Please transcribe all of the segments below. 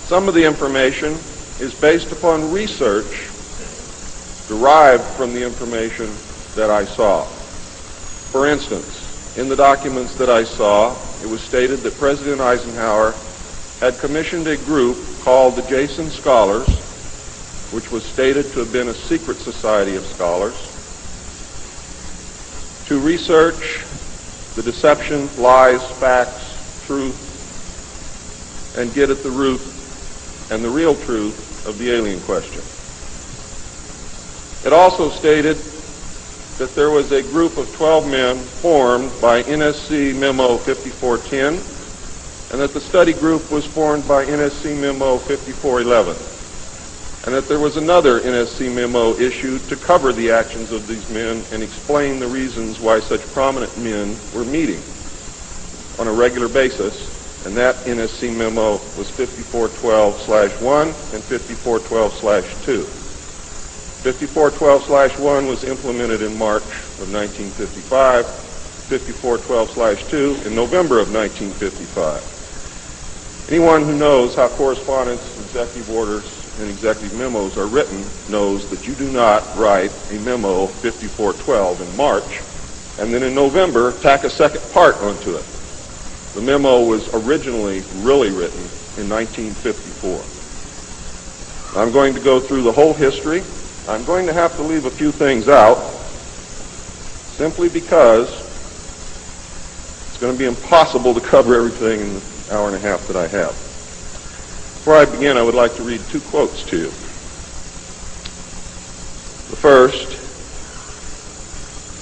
Some of the information is based upon research derived from the information that I saw. For instance, in the documents that I saw, it was stated that President Eisenhower had commissioned a group called the Jason Scholars, which was stated to have been a secret society of scholars, to research the deception, lies, facts, truth, and get at the root and the real truth of the alien question. It also stated that there was a group of 12 men formed by NSC Memo 5410, and that the study group was formed by NSC Memo 5411, and that there was another NSC memo issued to cover the actions of these men and explain the reasons why such prominent men were meeting on a regular basis, and that NSC memo was 5412/1 and 5412/2. 5412/1 was implemented in March of 1955, 5412/2 in November of 1955. Anyone who knows how correspondence, executive orders, and executive memos are written knows that you do not write a memo 5412 in March and then in November tack a second part onto it. The memo was originally really written in 1954. I'm going to go through the whole history. I'm going to have to leave a few things out simply because it's going to be impossible to cover everything in the hour and a half that I have. Before I begin, I would like to read two quotes to you. The first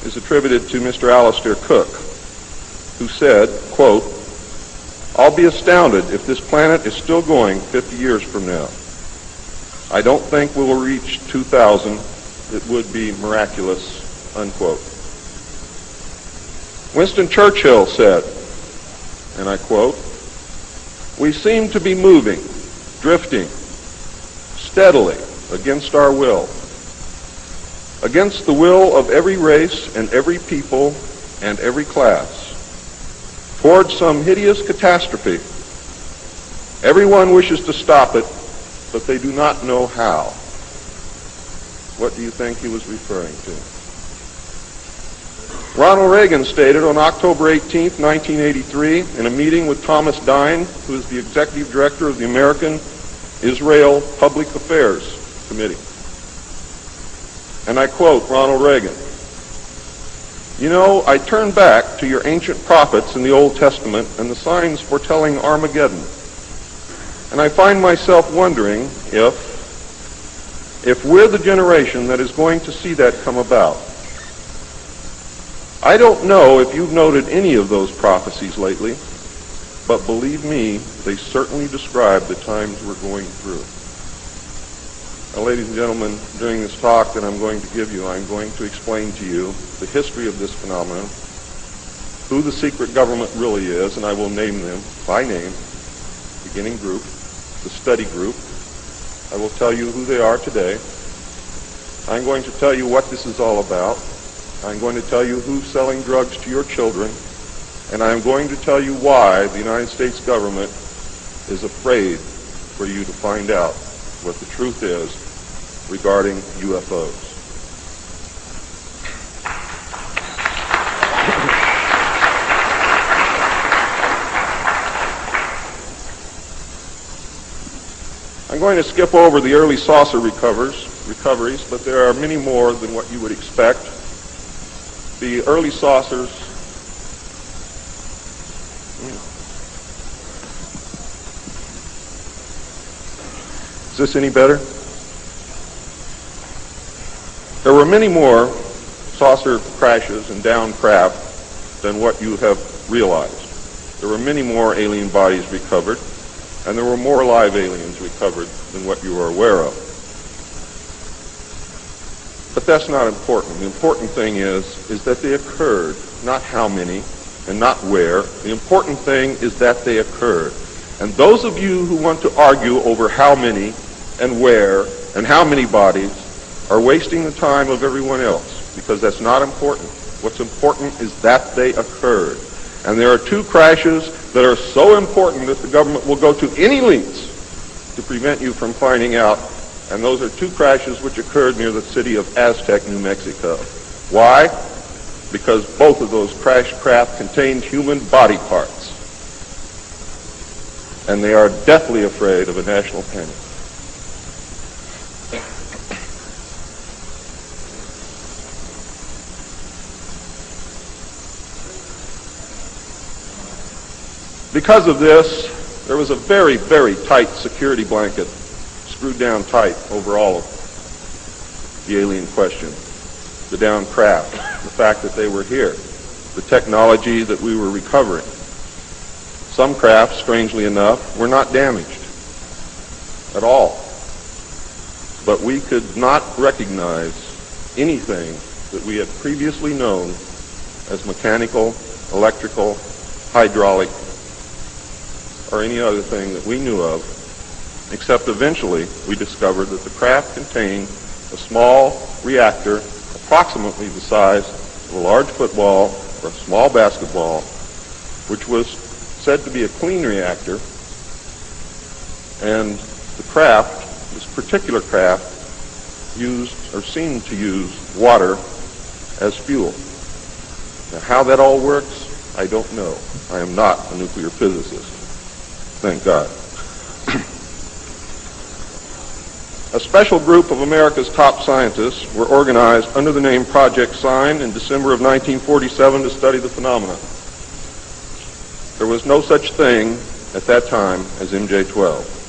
is attributed to Mr. Alistair Cook, who said, quote, "I'll be astounded if this planet is still going 50 years from now. I don't think we will reach 2000. It would be miraculous," unquote. Winston Churchill said, and I quote, "We seem to be moving, drifting, steadily against our will, against the will of every race and every people and every class, towards some hideous catastrophe. Everyone wishes to stop it, but they do not know how." What do you think he was referring to? Ronald Reagan stated on October 18, 1983, in a meeting with Thomas Dine, who is the executive director of the American Israel Public Affairs Committee. And I quote Ronald Reagan, "You know, I turn back to your ancient prophets in the Old Testament and the signs foretelling Armageddon. And I find myself wondering if we're the generation that is going to see that come about. I don't know if you've noted any of those prophecies lately, but believe me, they certainly describe the times we're going through." Now, ladies and gentlemen, during this talk that I'm going to give you, I'm going to explain to you the history of this phenomenon, who the secret government really is, and I will name them by name, beginning group, the study group. I will tell you who they are today. I'm going to tell you what this is all about. I'm going to tell you who's selling drugs to your children, and I'm going to tell you why the United States government is afraid for you to find out what the truth is regarding UFOs. I'm going to skip over the early saucer recoveries, but there are many more than what you would expect. The early saucers Is this any better? There were many more saucer crashes and downed craft than what you have realized. There were many more alien bodies recovered, and there were more live aliens recovered than what you are aware of. But that's not important. The important thing is that they occurred, not how many and not where. The important thing is that they occurred. And those of you who want to argue over how many and where and how many bodies are wasting the time of everyone else, because that's not important. What's important is that they occurred. And there are two crashes that are so important that the government will go to any lengths to prevent you from finding out, and those are two crashes which occurred near the city of Aztec, New Mexico. Why? Because both of those crashed craft contained human body parts, and they are deathly afraid of a national panic. Because of this, there was a very, very tight security blanket screwed down tight over all of the alien question. The downed craft, the fact that they were here, the technology that we were recovering. Some craft, strangely enough, were not damaged at all. But we could not recognize anything that we had previously known as mechanical, electrical, hydraulic, or any other thing that we knew of, except eventually we discovered that the craft contained a small reactor approximately the size of a large football or a small basketball, which was said to be a clean reactor, and the craft, this particular craft, used or seemed to use water as fuel. Now, how that all works, I don't know. I am not a nuclear physicist. Thank God. A special group of America's top scientists were organized under the name Project Sign in December of 1947 to study the phenomena. There was no such thing at that time as MJ-12.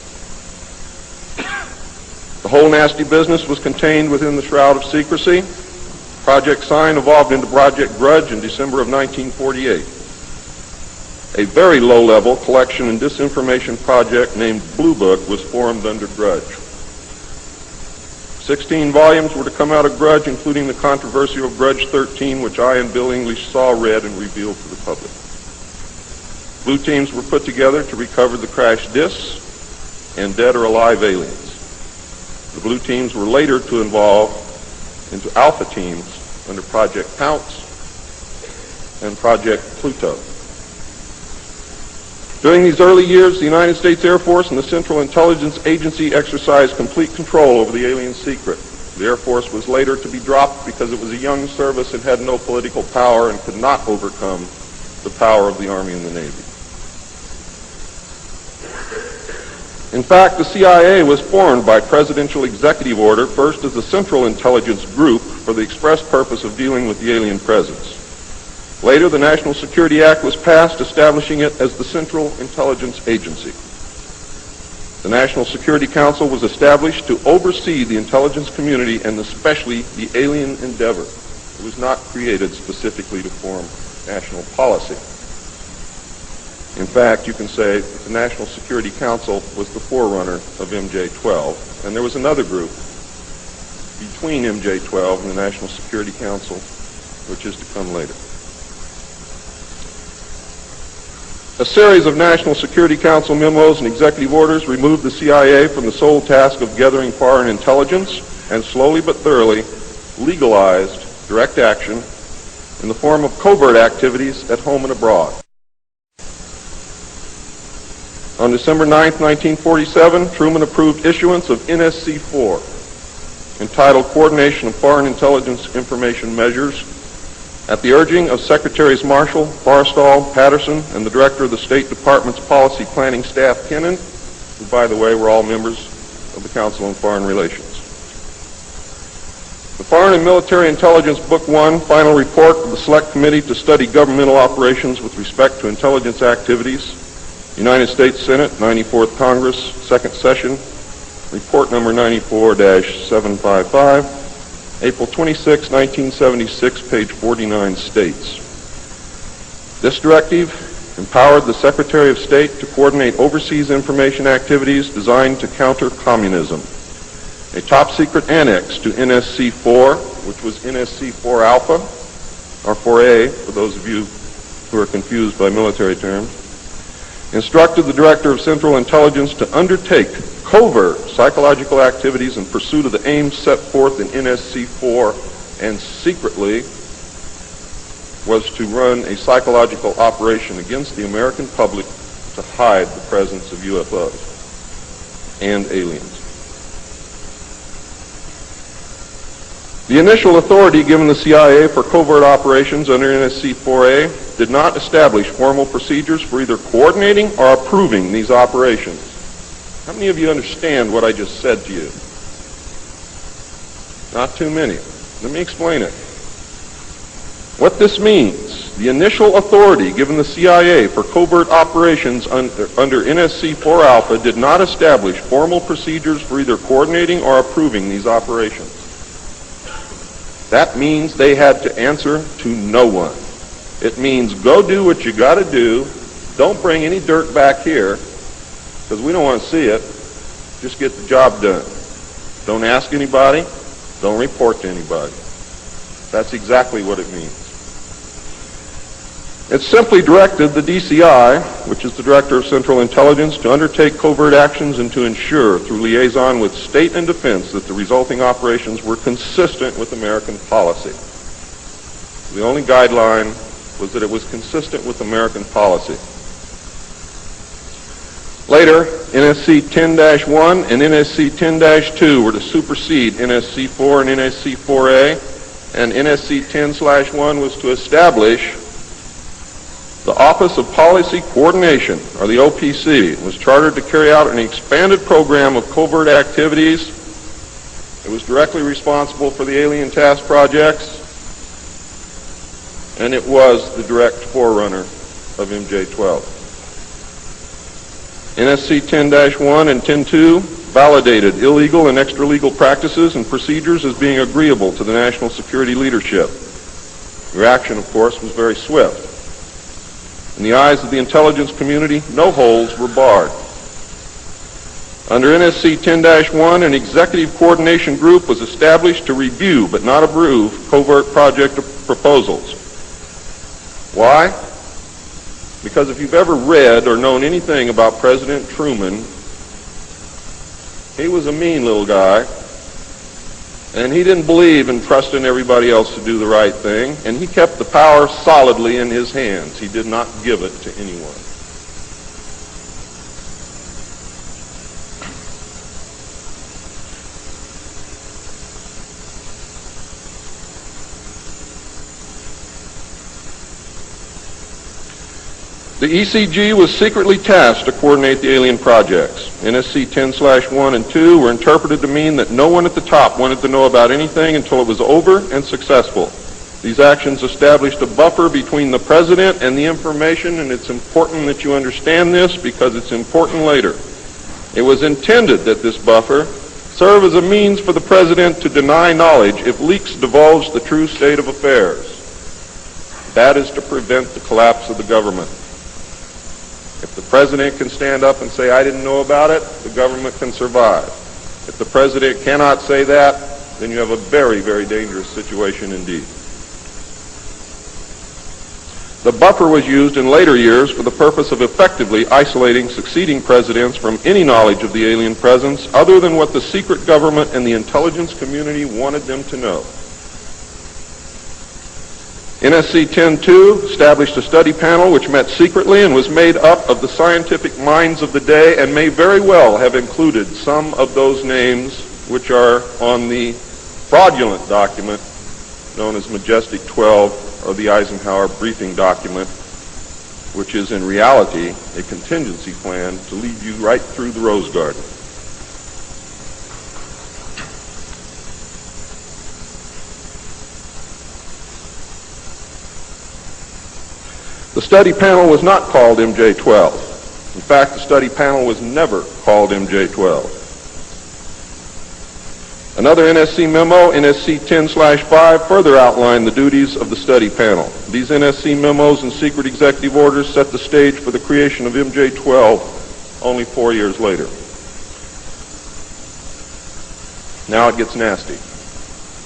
The whole nasty business was contained within the shroud of secrecy. Project Sign evolved into Project Grudge in December of 1948. A very low-level collection and disinformation project named Blue Book was formed under Grudge. 16 volumes were to come out of Grudge, including the controversial Grudge 13, which I and Bill English saw, read, and revealed to the public. Blue teams were put together to recover the crashed discs and dead or alive aliens. The blue teams were later to evolve into alpha teams under Project Pounce and Project Pluto. During these early years, the United States Air Force and the Central Intelligence Agency exercised complete control over the alien secret. The Air Force was later to be dropped because it was a young service and had no political power and could not overcome the power of the Army and the Navy. In fact, the CIA was formed by presidential executive order, first as a Central Intelligence Group for the express purpose of dealing with the alien presence. Later, the National Security Act was passed, establishing it as the Central Intelligence Agency. The National Security Council was established to oversee the intelligence community and especially the alien endeavor. It was not created specifically to form national policy. In fact, you can say that the National Security Council was the forerunner of MJ-12, and there was another group between MJ-12 and the National Security Council, which is to come later. A series of National Security Council memos and executive orders removed the CIA from the sole task of gathering foreign intelligence and slowly but thoroughly legalized direct action in the form of covert activities at home and abroad. On December 9, 1947, Truman approved issuance of NSC-4, entitled Coordination of Foreign Intelligence Information Measures, at the urging of Secretaries Marshall, Forrestal, Patterson, and the Director of the State Department's Policy Planning Staff, Kennan, who, by the way, were all members of the Council on Foreign Relations. The Foreign and Military Intelligence Book 1, Final Report of the Select Committee to Study Governmental Operations with Respect to Intelligence Activities, United States Senate, 94th Congress, Second Session, Report number 94-755, April 26, 1976, page 49 states, this directive empowered the Secretary of State to coordinate overseas information activities designed to counter communism. A top-secret annex to NSC-4, which was NSC-4 Alpha, or 4A, for those of you who are confused by military terms, instructed the Director of Central Intelligence to undertake covert psychological activities in pursuit of the aims set forth in NSC-4, and secretly was to run a psychological operation against the American public to hide the presence of UFOs. and aliens. The initial authority given the CIA for covert operations under NSC 4A did not establish formal procedures for either coordinating or approving these operations. How many of you understand what I just said to you? Not too many. Let me explain it. What this means, the initial authority given the CIA for covert operations under NSC 4 Alpha did not establish formal procedures for either coordinating or approving these operations. That means they had to answer to no one. It means go do what you got to do. Don't bring any dirt back here because we don't want to see it. Just get the job done. Don't ask anybody. Don't report to anybody. That's exactly what it means. It simply directed the DCI, which is the Director of Central Intelligence, to undertake covert actions and to ensure, through liaison with state and defense, that the resulting operations were consistent with American policy. The only guideline was that it was consistent with American policy. Later, NSC 10-1 and NSC 10-2 were to supersede NSC 4 and NSC 4A, and NSC 10-1 was to establish the Office of Policy Coordination, or the OPC, was chartered to carry out an expanded program of covert activities. It was directly responsible for the alien task projects, and it was the direct forerunner of MJ-12. NSC 10-1 and 10-2 validated illegal and extra-legal practices and procedures as being agreeable to the national security leadership. The reaction, of course, was very swift. In the eyes of the intelligence community, no holes were barred. Under NSC 10-1, an executive coordination group was established to review but not approve covert project proposals. Why? Because if you've ever read or known anything about President Truman, he was a mean little guy, and he didn't believe in trusting everybody else to do the right thing, and he kept the power solidly in his hands. He did not give it to anyone. The ECG was secretly tasked to coordinate the alien projects. NSC 10-1 and 2 were interpreted to mean that no one at the top wanted to know about anything until it was over and successful. These actions established a buffer between the president and the information, and it's important that you understand this because it's important later. It was intended that this buffer serve as a means for the president to deny knowledge if leaks divulged the true state of affairs. That is to prevent the collapse of the government. If the president can stand up and say, I didn't know about it, the government can survive. If the president cannot say that, then you have a very, very dangerous situation indeed. The buffer was used in later years for the purpose of effectively isolating succeeding presidents from any knowledge of the alien presence other than what the secret government and the intelligence community wanted them to know. NSC 10-2 established a study panel which met secretly and was made up of the scientific minds of the day and may very well have included some of those names which are on the fraudulent document known as Majestic 12 or the Eisenhower briefing document, which is in reality a contingency plan to lead you right through the Rose Garden. The study panel was not called MJ-12. In fact, the study panel was never called MJ-12. Another NSC memo, NSC 10-5, further outlined the duties of the study panel. These NSC memos and secret executive orders set the stage for the creation of MJ-12 only 4 years later. Now it gets nasty.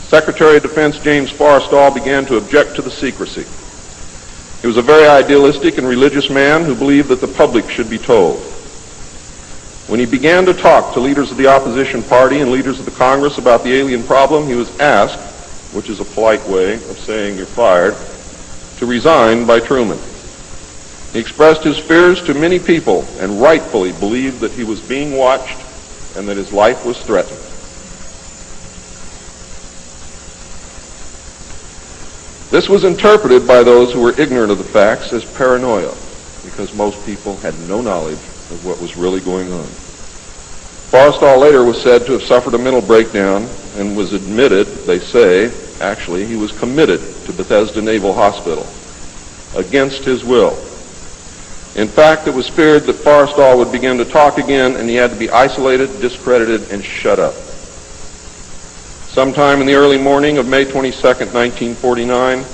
Secretary of Defense James Forrestal began to object to the secrecy. He was a very idealistic and religious man who believed that the public should be told. When he began to talk to leaders of the opposition party and leaders of the Congress about the alien problem, he was asked, which is a polite way of saying you're fired, to resign by Truman. He expressed his fears to many people and rightfully believed that he was being watched and that his life was threatened. This was interpreted by those who were ignorant of the facts as paranoia, because most people had no knowledge of what was really going on. Forrestal later was said to have suffered a mental breakdown and was admitted, they say, actually, he was committed to Bethesda Naval Hospital against his will. In fact, it was feared that Forrestal would begin to talk again and he had to be isolated, discredited, and shut up. Sometime in the early morning of May 22nd, 1949,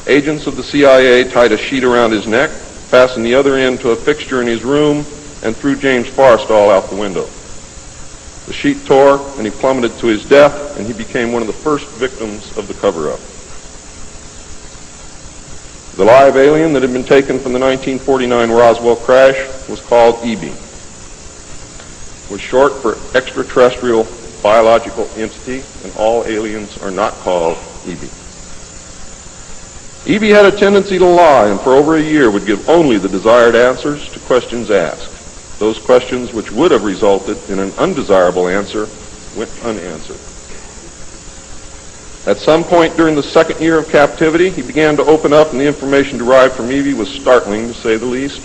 agents of the CIA tied a sheet around his neck, fastened the other end to a fixture in his room, and threw James Forrestal out the window. The sheet tore, and he plummeted to his death, and he became one of the first victims of the cover-up. The live alien that had been taken from the 1949 Roswell crash was called EB. It was short for extraterrestrial biological entity, and all aliens are not called EB. EB had a tendency to lie, and for over a year would give only the desired answers to questions asked. Those questions which would have resulted in an undesirable answer went unanswered. At some point during the second year of captivity, he began to open up, and the information derived from EB was startling, to say the least.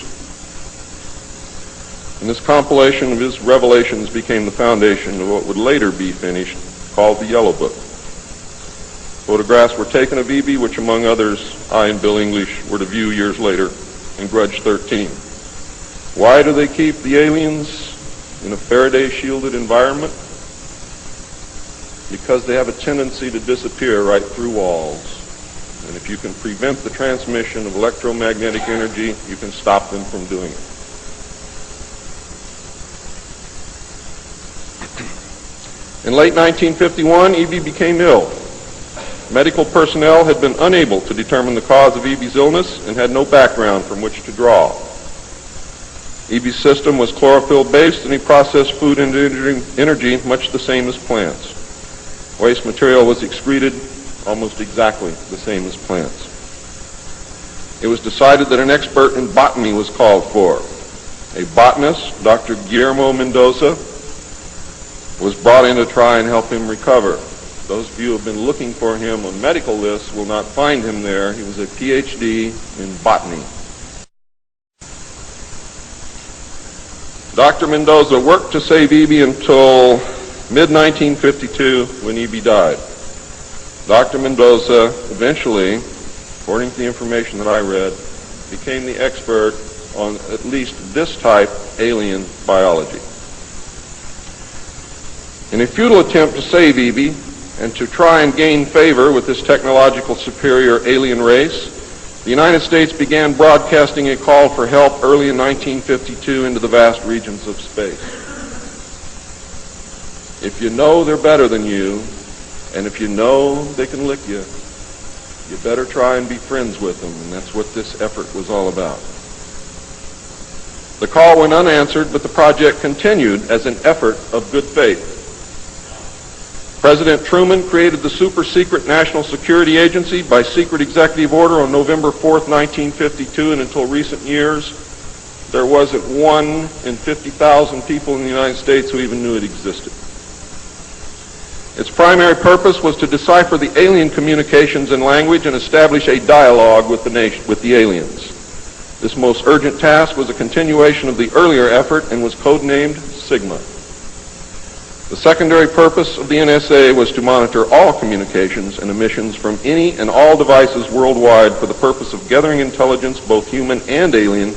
And this compilation of his revelations became the foundation of what would later be finished, called the Yellow Book. Photographs were taken of EB, which among others, I and Bill English were to view years later in Grudge 13. Why do they keep the aliens in a Faraday-shielded environment? Because they have a tendency to disappear right through walls. And if you can prevent the transmission of electromagnetic energy, you can stop them from doing it. In late 1951, EB became ill. Medical personnel had been unable to determine the cause of EB's illness and had no background from which to draw. EB's system was chlorophyll-based, and he processed food into energy much the same as plants. Waste material was excreted almost exactly the same as plants. It was decided that an expert in botany was called for. A botanist, Dr. Guillermo Mendoza, was brought in to try and help him recover. Those of you who have been looking for him on medical lists will not find him there. He was a PhD in botany. Dr. Mendoza worked to save EB until mid-1952 when EB died. Dr. Mendoza eventually, according to the information that I read, became the expert on at least this type alien biology. In a futile attempt to save EB and to try and gain favor with this technological superior alien race, the United States began broadcasting a call for help early in 1952 into the vast regions of space. If you know they're better than you, and if you know they can lick you, you better try and be friends with them, and that's what this effort was all about. The call went unanswered, but the project continued as an effort of good faith. President Truman created the super-secret National Security Agency by secret executive order on November 4th, 1952, and until recent years, there wasn't 1 in 50,000 people in the United States who even knew it existed. Its primary purpose was to decipher the alien communications and language and establish a dialogue with the aliens. This most urgent task was a continuation of the earlier effort and was codenamed Sigma. The secondary purpose of the NSA was to monitor all communications and emissions from any and all devices worldwide for the purpose of gathering intelligence, both human and alien,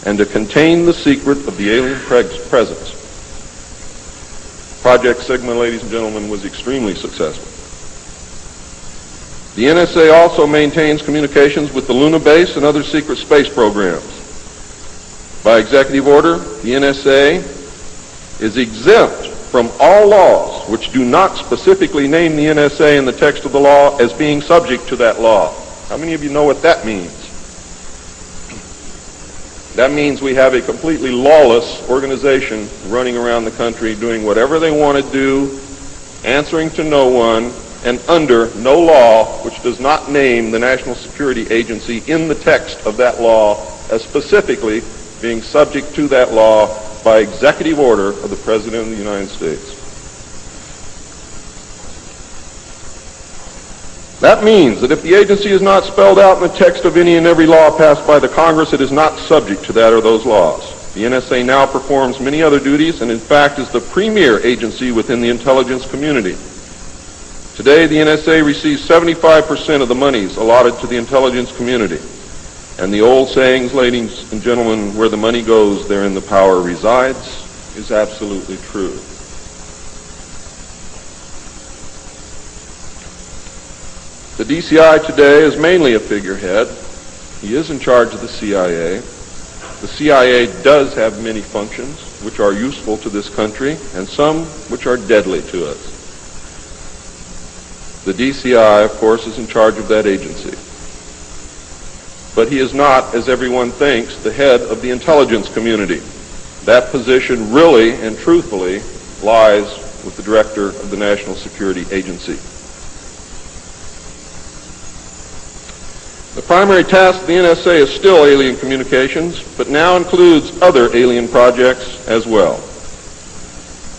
and to contain the secret of the alien presence. Project Sigma, ladies and gentlemen, was extremely successful. The NSA also maintains communications with the Luna base and other secret space programs. By executive order, the NSA is exempt from all laws which do not specifically name the NSA in the text of the law as being subject to that law. How many of you know what that means? That means we have a completely lawless organization running around the country doing whatever they want to do, answering to no one, and under no law which does not name the National Security Agency in the text of that law as specifically being subject to that law by executive order of the President of the United States. That means that if the agency is not spelled out in the text of any and every law passed by the Congress, it is not subject to that or those laws. The NSA now performs many other duties and in fact is the premier agency within the intelligence community. Today, the NSA receives 75% of the monies allotted to the intelligence community. And the old sayings, ladies and gentlemen, where the money goes, therein the power resides, is absolutely true. The DCI today is mainly a figurehead. He is in charge of the CIA. The CIA does have many functions which are useful to this country and some which are deadly to us. The DCI, of course, is in charge of that agency. But he is not, as everyone thinks, the head of the intelligence community. That position really and truthfully lies with the director of the National Security Agency. The primary task of the NSA is still alien communications, but now includes other alien projects as well.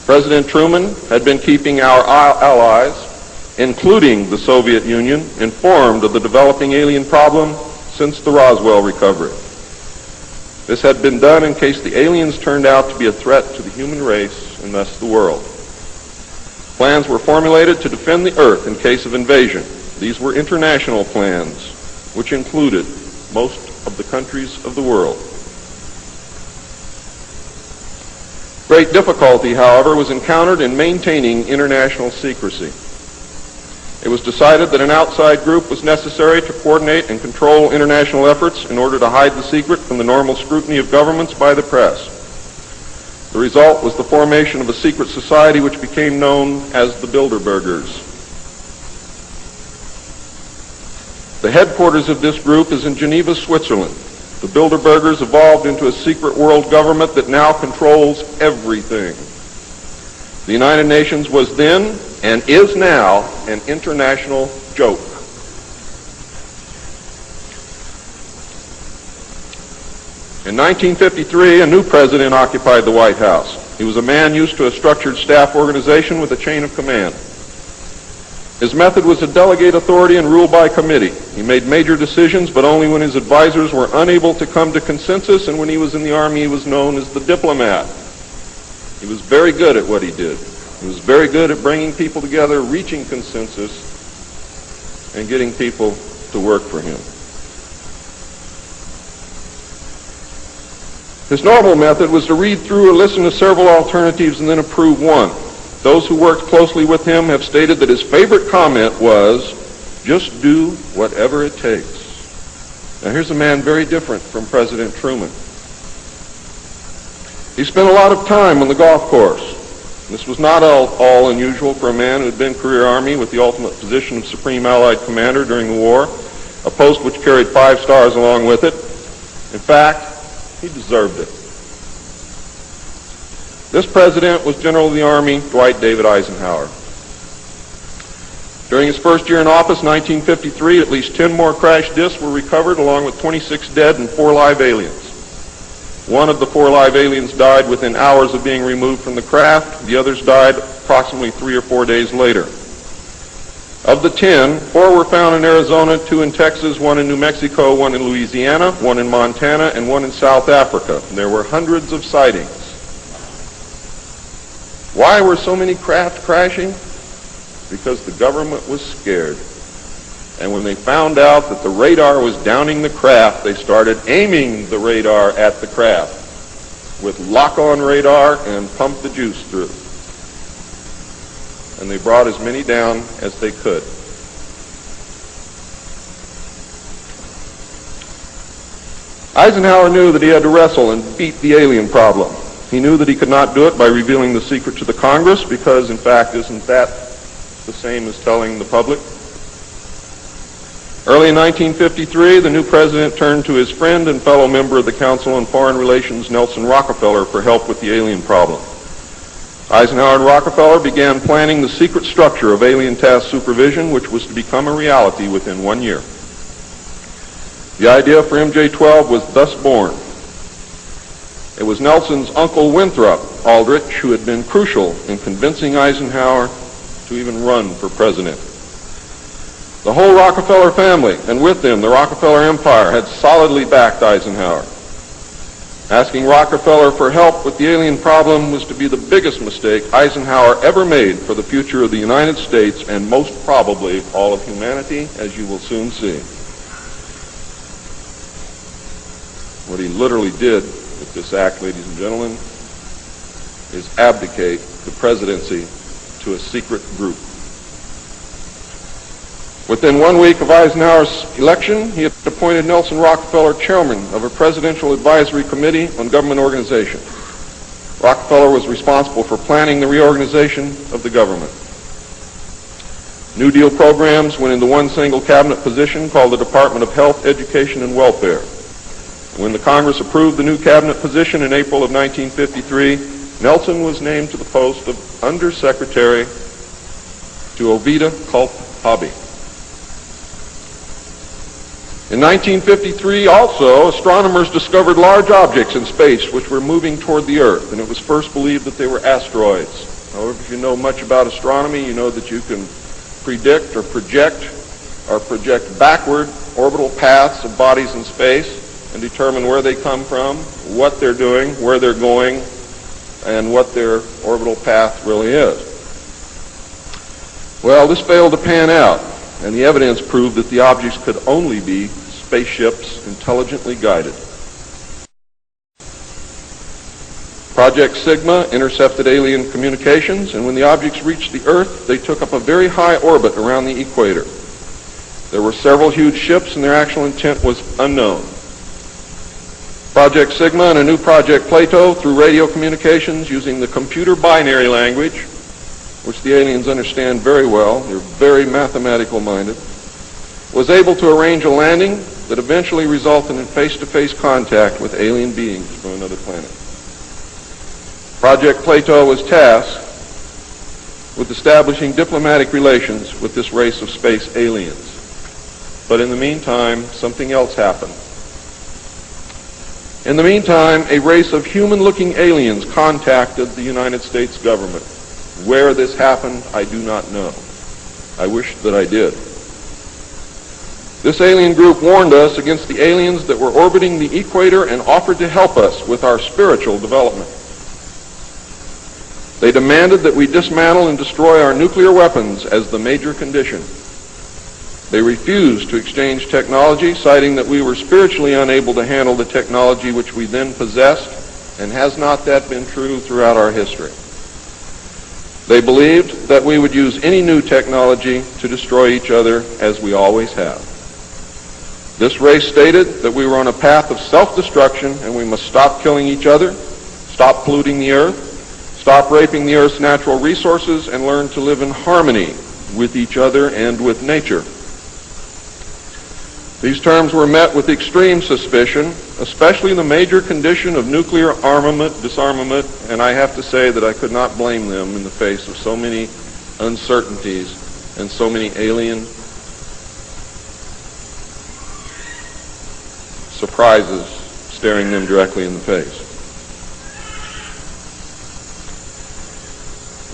President Truman had been keeping our allies, including the Soviet Union, informed of the developing alien problem since the Roswell recovery. This had been done in case the aliens turned out to be a threat to the human race and thus the world. Plans were formulated to defend the Earth in case of invasion. These were international plans, which included most of the countries of the world. Great difficulty, however, was encountered in maintaining international secrecy. It was decided that an outside group was necessary to coordinate and control international efforts in order to hide the secret from the normal scrutiny of governments by the press. The result was the formation of a secret society which became known as the Bilderbergers. The headquarters of this group is in Geneva, Switzerland. The Bilderbergers evolved into a secret world government that now controls everything. The United Nations was then, and is now, an international joke. In 1953, a new president occupied the White House. He was a man used to a structured staff organization with a chain of command. His method was to delegate authority and rule by committee. He made major decisions, but only when his advisors were unable to come to consensus, and when he was in the Army, he was known as the diplomat. He was very good at what he did. He was very good at bringing people together, reaching consensus, and getting people to work for him. His normal method was to read through or listen to several alternatives and then approve one. Those who worked closely with him have stated that his favorite comment was, "Just do whatever it takes." Now here's a man very different from President Truman. He spent a lot of time on the golf course. This was not all unusual for a man who had been career Army with the ultimate position of Supreme Allied Commander during the war, a post which carried 5 stars along with it. In fact, he deserved it. This president was General of the Army Dwight David Eisenhower. During his first year in office, 1953, at least 10 more crash disks were recovered, along with 26 dead and 4 live aliens. One of the 4 live aliens died within hours of being removed from the craft. The others died approximately 3 or 4 days later. Of the 10, 4 were found in Arizona, 2 in Texas, 1 in New Mexico, 1 in Louisiana, 1 in Montana, and 1 in South Africa. There were hundreds of sightings. Why were so many craft crashing? Because the government was scared. And when they found out that the radar was downing the craft, they started aiming the radar at the craft with lock-on radar and pumped the juice through. And they brought as many down as they could. Eisenhower knew that he had to wrestle and beat the alien problem. He knew that he could not do it by revealing the secret to the Congress, because, in fact, isn't that the same as telling the public? Early in 1953, the new president turned to his friend and fellow member of the Council on Foreign Relations, Nelson Rockefeller, for help with the alien problem. Eisenhower and Rockefeller began planning the secret structure of alien task supervision, which was to become a reality within 1 year. The idea for MJ-12 was thus born. It was Nelson's uncle Winthrop Aldrich who had been crucial in convincing Eisenhower to even run for president. The whole Rockefeller family, and with them the Rockefeller Empire, had solidly backed Eisenhower. Asking Rockefeller for help with the alien problem was to be the biggest mistake Eisenhower ever made for the future of the United States and most probably all of humanity, as you will soon see. What he literally did with this act, ladies and gentlemen, is abdicate the presidency to a secret group. Within 1 week of Eisenhower's election, he had appointed Nelson Rockefeller chairman of a presidential advisory committee on government organization. Rockefeller was responsible for planning the reorganization of the government. New Deal programs went into one single cabinet position called the Department of Health, Education, and Welfare. When the Congress approved the new cabinet position in April of 1953, Nelson was named to the post of Undersecretary to Ovida Culp Hobby. In 1953, also, astronomers discovered large objects in space which were moving toward the Earth, and it was first believed that they were asteroids. However, if you know much about astronomy, you know that you can predict or project backward orbital paths of bodies in space and determine where they come from, what they're doing, where they're going, and what their orbital path really is. Well, this failed to pan out, and the evidence proved that the objects could only be spaceships intelligently guided. Project Sigma intercepted alien communications, and when the objects reached the Earth, they took up a very high orbit around the equator. There were several huge ships, and their actual intent was unknown. Project Sigma and a new Project Plato, through radio communications using the computer binary language, which the aliens understand very well, they're very mathematical minded, was able to arrange a landing that eventually resulted in face-to-face contact with alien beings from another planet. Project Plato was tasked with establishing diplomatic relations with this race of space aliens. But in the meantime, something else happened. In the meantime, a race of human-looking aliens contacted the United States government. Where this happened, I do not know. I wish that I did. This alien group warned us against the aliens that were orbiting the equator and offered to help us with our spiritual development. They demanded that we dismantle and destroy our nuclear weapons as the major condition. They refused to exchange technology, citing that we were spiritually unable to handle the technology which we then possessed, and has not that been true throughout our history? They believed that we would use any new technology to destroy each other, as we always have. This race stated that we were on a path of self-destruction, and we must stop killing each other, stop polluting the earth, stop raping the earth's natural resources, and learn to live in harmony with each other and with nature. These terms were met with extreme suspicion, especially the major condition of nuclear armament, disarmament, and I have to say that I could not blame them in the face of so many uncertainties and so many alien surprises staring them directly in the face.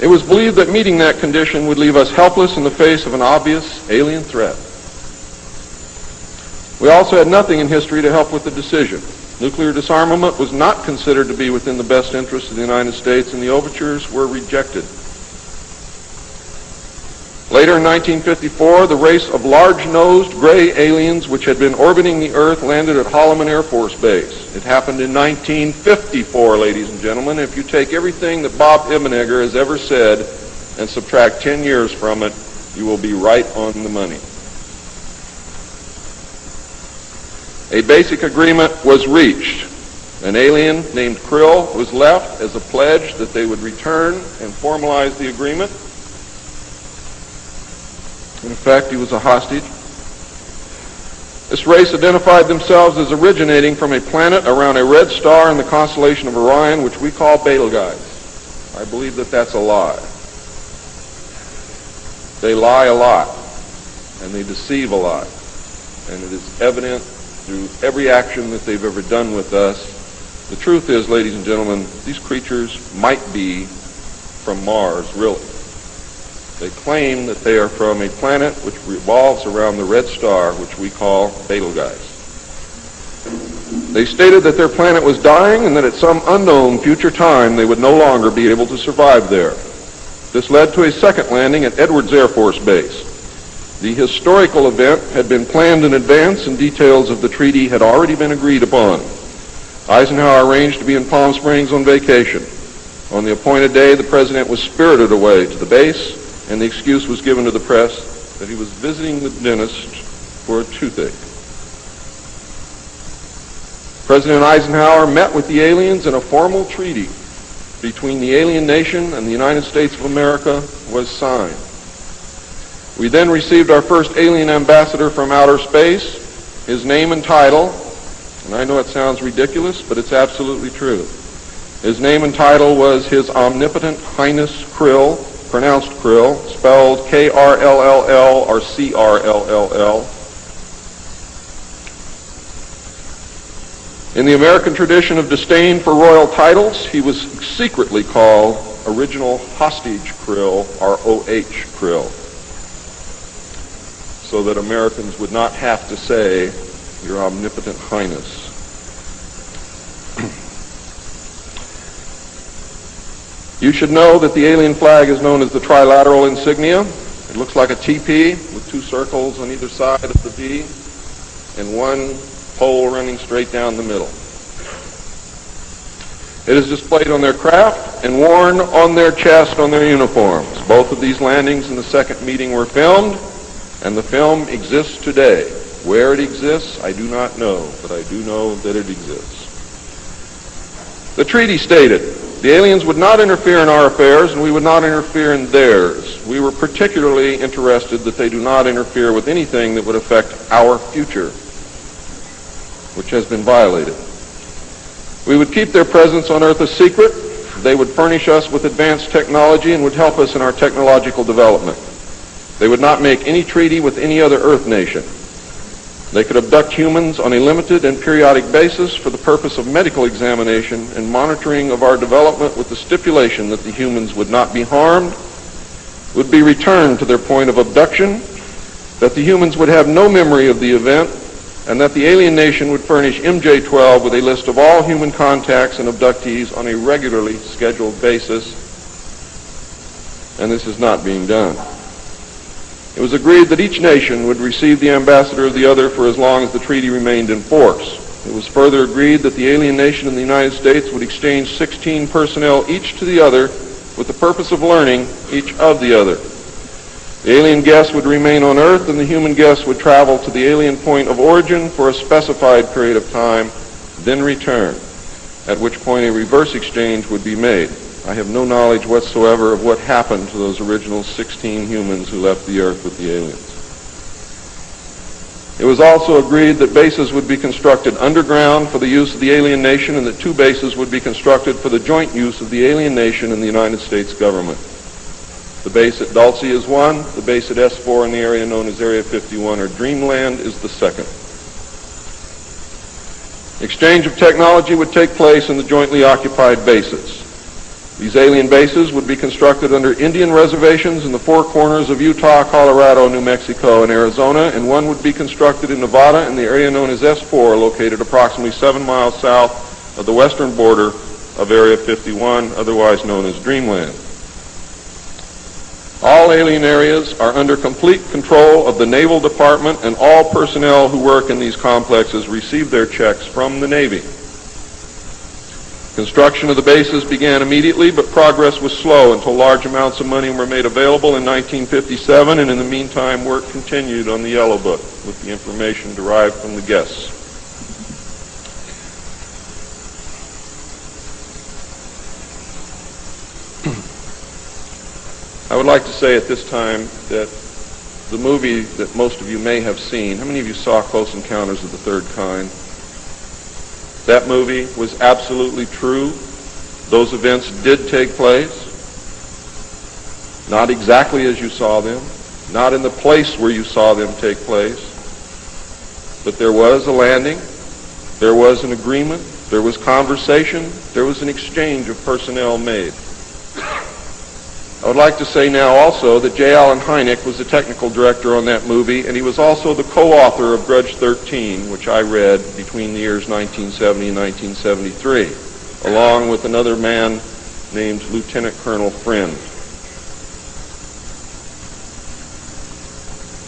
It was believed that meeting that condition would leave us helpless in the face of an obvious alien threat. We also had nothing in history to help with the decision. Nuclear disarmament was not considered to be within the best interests of the United States, and the overtures were rejected. Later in 1954, the race of large-nosed gray aliens which had been orbiting the Earth landed at Holloman Air Force Base. It happened in 1954, ladies and gentlemen. If you take everything that Bob Ebenegger has ever said and subtract 10 years from it, you will be right on the money. A basic agreement was reached. An alien named Krill was left as a pledge that they would return and formalize the agreement. In effect, he was a hostage. This race identified themselves as originating from a planet around a red star in the constellation of Orion, which we call Betelgeuse. I believe that that's a lie. They lie a lot, and they deceive a lot, and it is evident through every action that they've ever done with us The truth is, ladies and gentlemen, these creatures might be from Mars, really. They claim that they are from a planet which revolves around the red star, which we call Betelgeuse. They stated that their planet was dying and that at some unknown future time they would no longer be able to survive there. This led to a second landing at Edwards Air Force Base. The historical event had been planned in advance and details of the treaty had already been agreed upon. Eisenhower arranged to be in Palm Springs on vacation. On the appointed day, the president was spirited away to the base, and the excuse was given to the press that he was visiting the dentist for a toothache. President Eisenhower met with the aliens, and a formal treaty between the alien nation and the United States of America was signed. We then received our first alien ambassador from outer space. His name and title, and I know it sounds ridiculous, but it's absolutely true. His name and title was His Omnipotent Highness Krill, pronounced Krill, spelled K-R-L-L-L or C-R-L-L-L. In the American tradition of disdain for royal titles, he was secretly called Original Hostage Krill, or O-H Krill, so that Americans would not have to say, Your Omnipotent Highness. You should know that the alien flag is known as the trilateral insignia. It looks like a TP with two circles on either side of the V and one pole running straight down the middle. It is displayed on their craft and worn on their chest on their uniforms. Both of these landings in the second meeting were filmed, and the film exists today. Where it exists, I do not know, but I do know that it exists. The treaty stated, the aliens would not interfere in our affairs, and we would not interfere in theirs. We were particularly interested that they do not interfere with anything that would affect our future, which has been violated. We would keep their presence on Earth a secret. They would furnish us with advanced technology and would help us in our technological development. They would not make any treaty with any other Earth nation. They could abduct humans on a limited and periodic basis for the purpose of medical examination and monitoring of our development, with the stipulation that the humans would not be harmed, would be returned to their point of abduction, that the humans would have no memory of the event, and that the alien nation would furnish MJ-12 with a list of all human contacts and abductees on a regularly scheduled basis. And this is not being done. It was agreed that each nation would receive the ambassador of the other for as long as the treaty remained in force. It was further agreed that the alien nation and the United States would exchange 16 personnel each to the other with the purpose of learning each of the other. The alien guests would remain on Earth, and the human guests would travel to the alien point of origin for a specified period of time, then return, at which point a reverse exchange would be made. I have no knowledge whatsoever of what happened to those original 16 humans who left the Earth with the aliens. It was also agreed that bases would be constructed underground for the use of the alien nation, and that 2 bases would be constructed for the joint use of the alien nation and the United States government. The base at Dulce is one. The base at S4 in the area known as Area 51 or Dreamland is the second. Exchange of technology would take place in the jointly occupied bases. These alien bases would be constructed under Indian reservations in the 4 corners of Utah, Colorado, New Mexico, and Arizona, and one would be constructed in Nevada in the area known as S4, located approximately 7 miles south of the western border of Area 51, otherwise known as Dreamland. All alien areas are under complete control of the Naval Department, and all personnel who work in these complexes receive their checks from the Navy. Construction of the bases began immediately, but progress was slow until large amounts of money were made available in 1957, and in the meantime work continued on the Yellow Book with the information derived from the guests. I would like to say at this time that the movie that most of you may have seen, how many of you saw Close Encounters of the Third Kind? That movie was absolutely true. Those events did take place. Not exactly as you saw them, not in the place where you saw them take place, but there was a landing, there was an agreement, There was conversation. There was an exchange of personnel made. I would like to say now also that J. Allen Hynek was the technical director on that movie, and he was also the co-author of Grudge 13, which I read between the years 1970 and 1973, along with another man named Lieutenant Colonel Friend.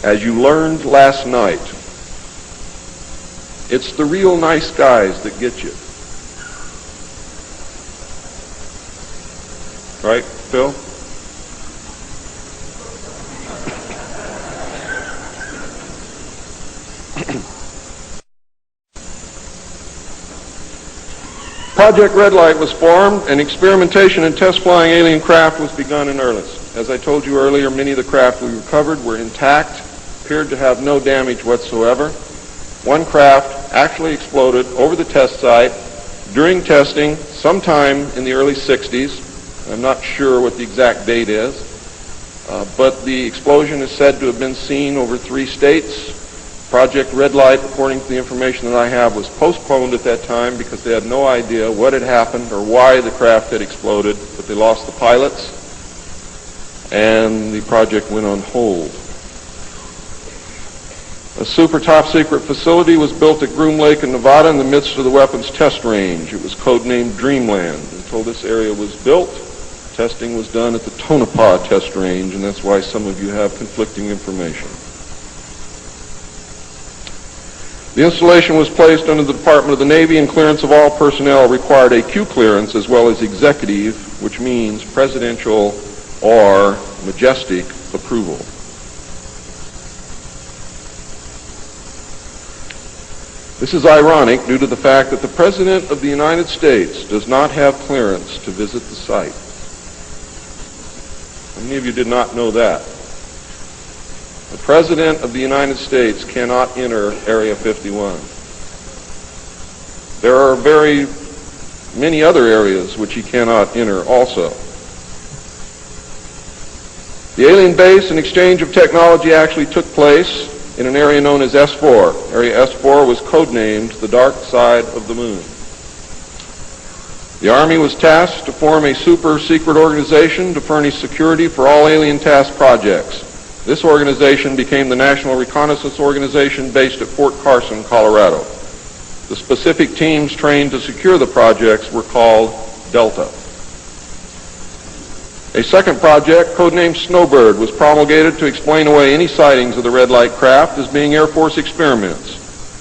As you learned last night, it's the real nice guys that get you. Right, Phil? Project Red Light was formed, and experimentation and test flying alien craft was begun in earnest. As I told you earlier, many of the craft we recovered were intact, appeared to have no damage whatsoever. One craft actually exploded over the test site during testing sometime in the early 60s. I'm not sure what the exact date is, but the explosion is said to have been seen over 3 states. Project Red Light, according to the information that I have, was postponed at that time because they had no idea what had happened or why the craft had exploded, but they lost the pilots, and the project went on hold. A super top-secret facility was built at Groom Lake in Nevada in the midst of the weapons test range. It was codenamed Dreamland. Until this area was built, testing was done at the Tonopah test range, and that's why some of you have conflicting information. The installation was placed under the Department of the Navy, and clearance of all personnel required a Q clearance as well as executive, which means presidential or majestic approval. This is ironic due to the fact that the President of the United States does not have clearance to visit the site. How many of you did not know that? The President of the United States cannot enter Area 51. There are very many other areas which he cannot enter also. The alien base and exchange of technology actually took place in an area known as S4. Area S4 was codenamed the Dark Side of the Moon. The Army was tasked to form a super-secret organization to furnish security for all alien task projects. This organization became the National Reconnaissance Organization based at Fort Carson, Colorado. The specific teams trained to secure the projects were called Delta. A second project, codenamed Snowbird, was promulgated to explain away any sightings of the red light craft as being Air Force experiments.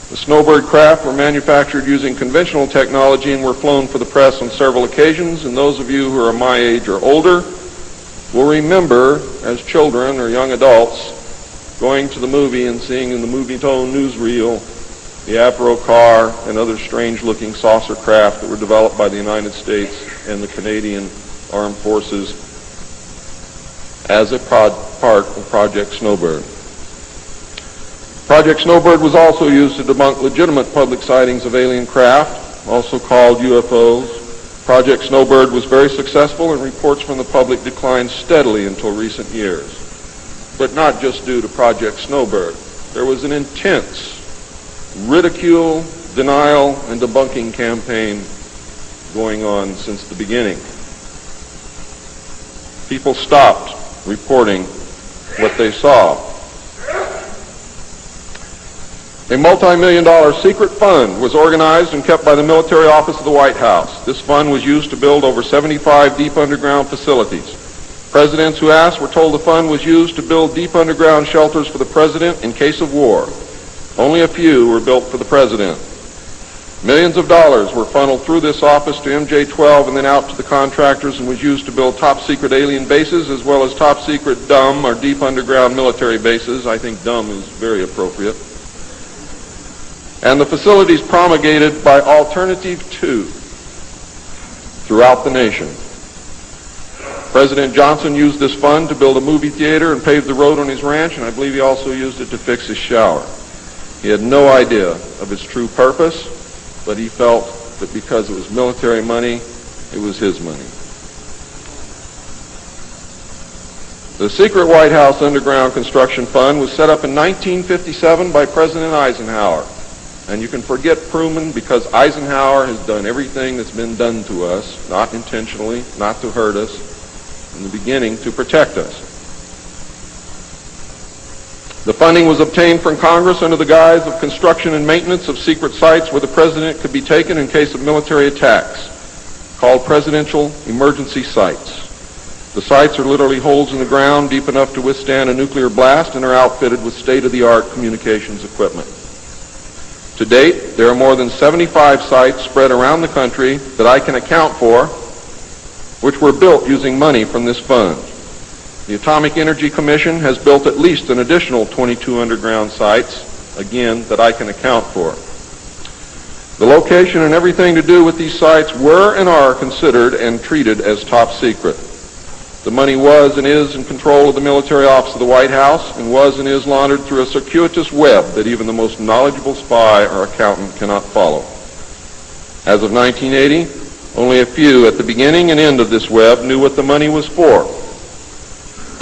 The Snowbird craft were manufactured using conventional technology and were flown for the press on several occasions, and those of you who are my age or older will remember, as children or young adults, going to the movie and seeing in the movie-tone newsreel the Apro car and other strange-looking saucer craft that were developed by the United States and the Canadian Armed Forces as a part of Project Snowbird. Project Snowbird was also used to debunk legitimate public sightings of alien craft, also called UFOs. Project Snowbird was very successful, and reports from the public declined steadily until recent years. But not just due to Project Snowbird. There was an intense ridicule, denial, and debunking campaign going on since the beginning. People stopped reporting what they saw. A multi-million-dollar secret fund was organized and kept by the military office of the White House. This fund was used to build over 75 deep underground facilities. Presidents who asked were told the fund was used to build deep underground shelters for the president in case of war. Only a few were built for the president. Millions of dollars were funneled through this office to MJ-12 and then out to the contractors, and was used to build top-secret alien bases as well as top-secret dumb or deep underground military bases. I think dumb is very appropriate. And the facilities promulgated by Alternative 2 throughout the nation. President Johnson used this fund to build a movie theater and pave the road on his ranch, and I believe he also used it to fix his shower. He had no idea of its true purpose, but he felt that because it was military money, it was his money. The secret White House Underground Construction Fund was set up in 1957 by President Eisenhower. And you can forget Truman because Eisenhower has done everything that's been done to us, not intentionally, not to hurt us, in the beginning to protect us. The funding was obtained from Congress under the guise of construction and maintenance of secret sites where the president could be taken in case of military attacks, called presidential emergency sites. The sites are literally holes in the ground deep enough to withstand a nuclear blast and are outfitted with state-of-the-art communications equipment. To date, there are more than 75 sites spread around the country that I can account for, which were built using money from this fund. The Atomic Energy Commission has built at least an additional 22 underground sites, again, that I can account for. The location and everything to do with these sites were and are considered and treated as top secret. The money was and is in control of the military office of the White House and was and is laundered through a circuitous web that even the most knowledgeable spy or accountant cannot follow. As of 1980, only a few at the beginning and end of this web knew what the money was for.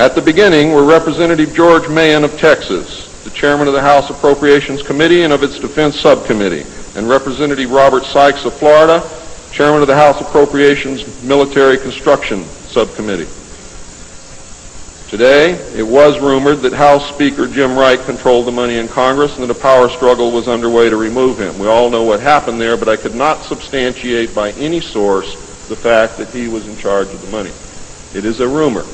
At the beginning were Representative George Mahan of Texas, the chairman of the House Appropriations Committee and of its Defense Subcommittee, and Representative Robert Sykes of Florida, chairman of the House Appropriations Military Construction Subcommittee. Today, it was rumored that House Speaker Jim Wright controlled the money in Congress and that a power struggle was underway to remove him. We all know what happened there, but I could not substantiate by any source the fact that he was in charge of the money. It is a rumor.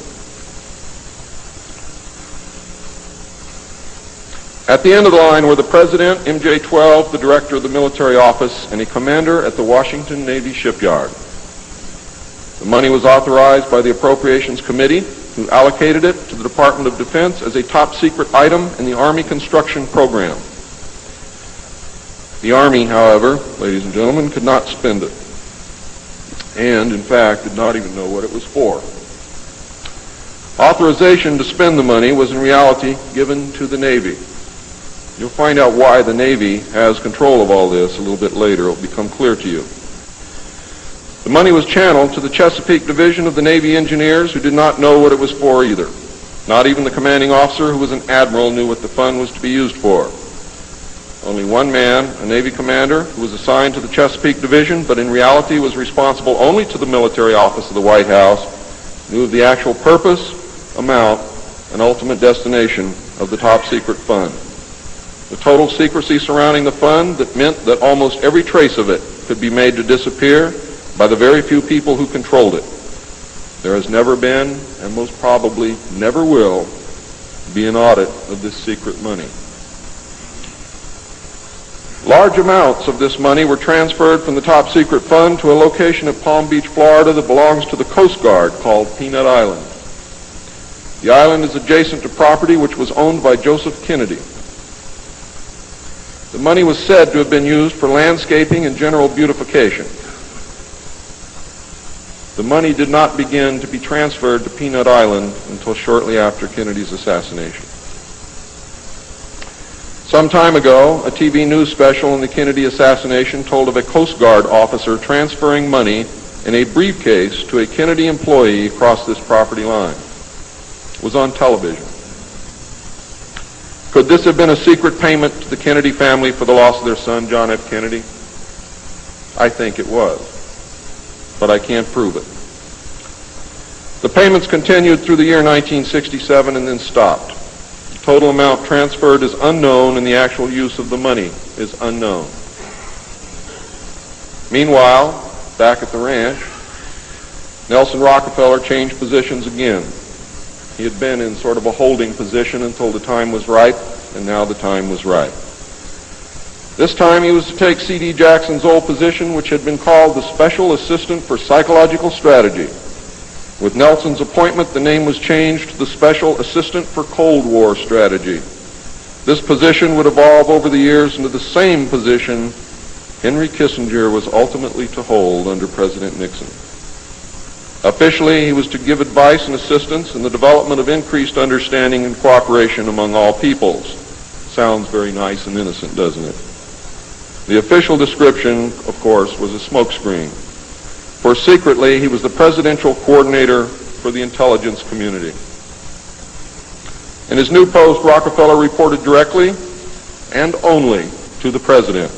At the end of the line were the President, MJ-12, the Director of the Military Office, and a commander at the Washington Navy Shipyard. The money was authorized by the Appropriations Committee, who allocated it to the Department of Defense as a top-secret item in the Army construction program. The Army, however, ladies and gentlemen, could not spend it, and, in fact, did not even know what it was for. Authorization to spend the money was in reality given to the Navy. You'll find out why the Navy has control of all this a little bit later. It will become clear to you. The money was channeled to the Chesapeake Division of the Navy Engineers, who did not know what it was for either. Not even the commanding officer, who was an admiral, knew what the fund was to be used for. Only one man, a Navy commander, who was assigned to the Chesapeake Division, but in reality was responsible only to the military office of the White House, knew of the actual purpose, amount, and ultimate destination of the top-secret fund. The total secrecy surrounding the fund that meant that almost every trace of it could be made to disappear by the very few people who controlled it. There has never been, and most probably never will, be an audit of this secret money. Large amounts of this money were transferred from the top secret fund to a location at Palm Beach, Florida that belongs to the Coast Guard called Peanut Island. The island is adjacent to property which was owned by Joseph Kennedy. The money was said to have been used for landscaping and general beautification. The money did not begin to be transferred to Peanut Island until shortly after Kennedy's assassination. Some time ago, a TV news special on the Kennedy assassination told of a Coast Guard officer transferring money in a briefcase to a Kennedy employee across this property line. It was on television. Could this have been a secret payment to the Kennedy family for the loss of their son, John F. Kennedy? I think it was, but I can't prove it. The payments continued through the year 1967 and then stopped. The total amount transferred is unknown and the actual use of the money is unknown. Meanwhile, back at the ranch, Nelson Rockefeller changed positions again. He had been in sort of a holding position until the time was right, and now the time was right. This time he was to take C.D. Jackson's old position, which had been called the Special Assistant for Psychological Strategy. With Nelson's appointment, the name was changed to the Special Assistant for Cold War Strategy. This position would evolve over the years into the same position Henry Kissinger was ultimately to hold under President Nixon. Officially, he was to give advice and assistance in the development of increased understanding and cooperation among all peoples. Sounds very nice and innocent, doesn't it? The official description, of course, was a smokescreen. For secretly, he was the presidential coordinator for the intelligence community. In his new post, Rockefeller reported directly and only to the president.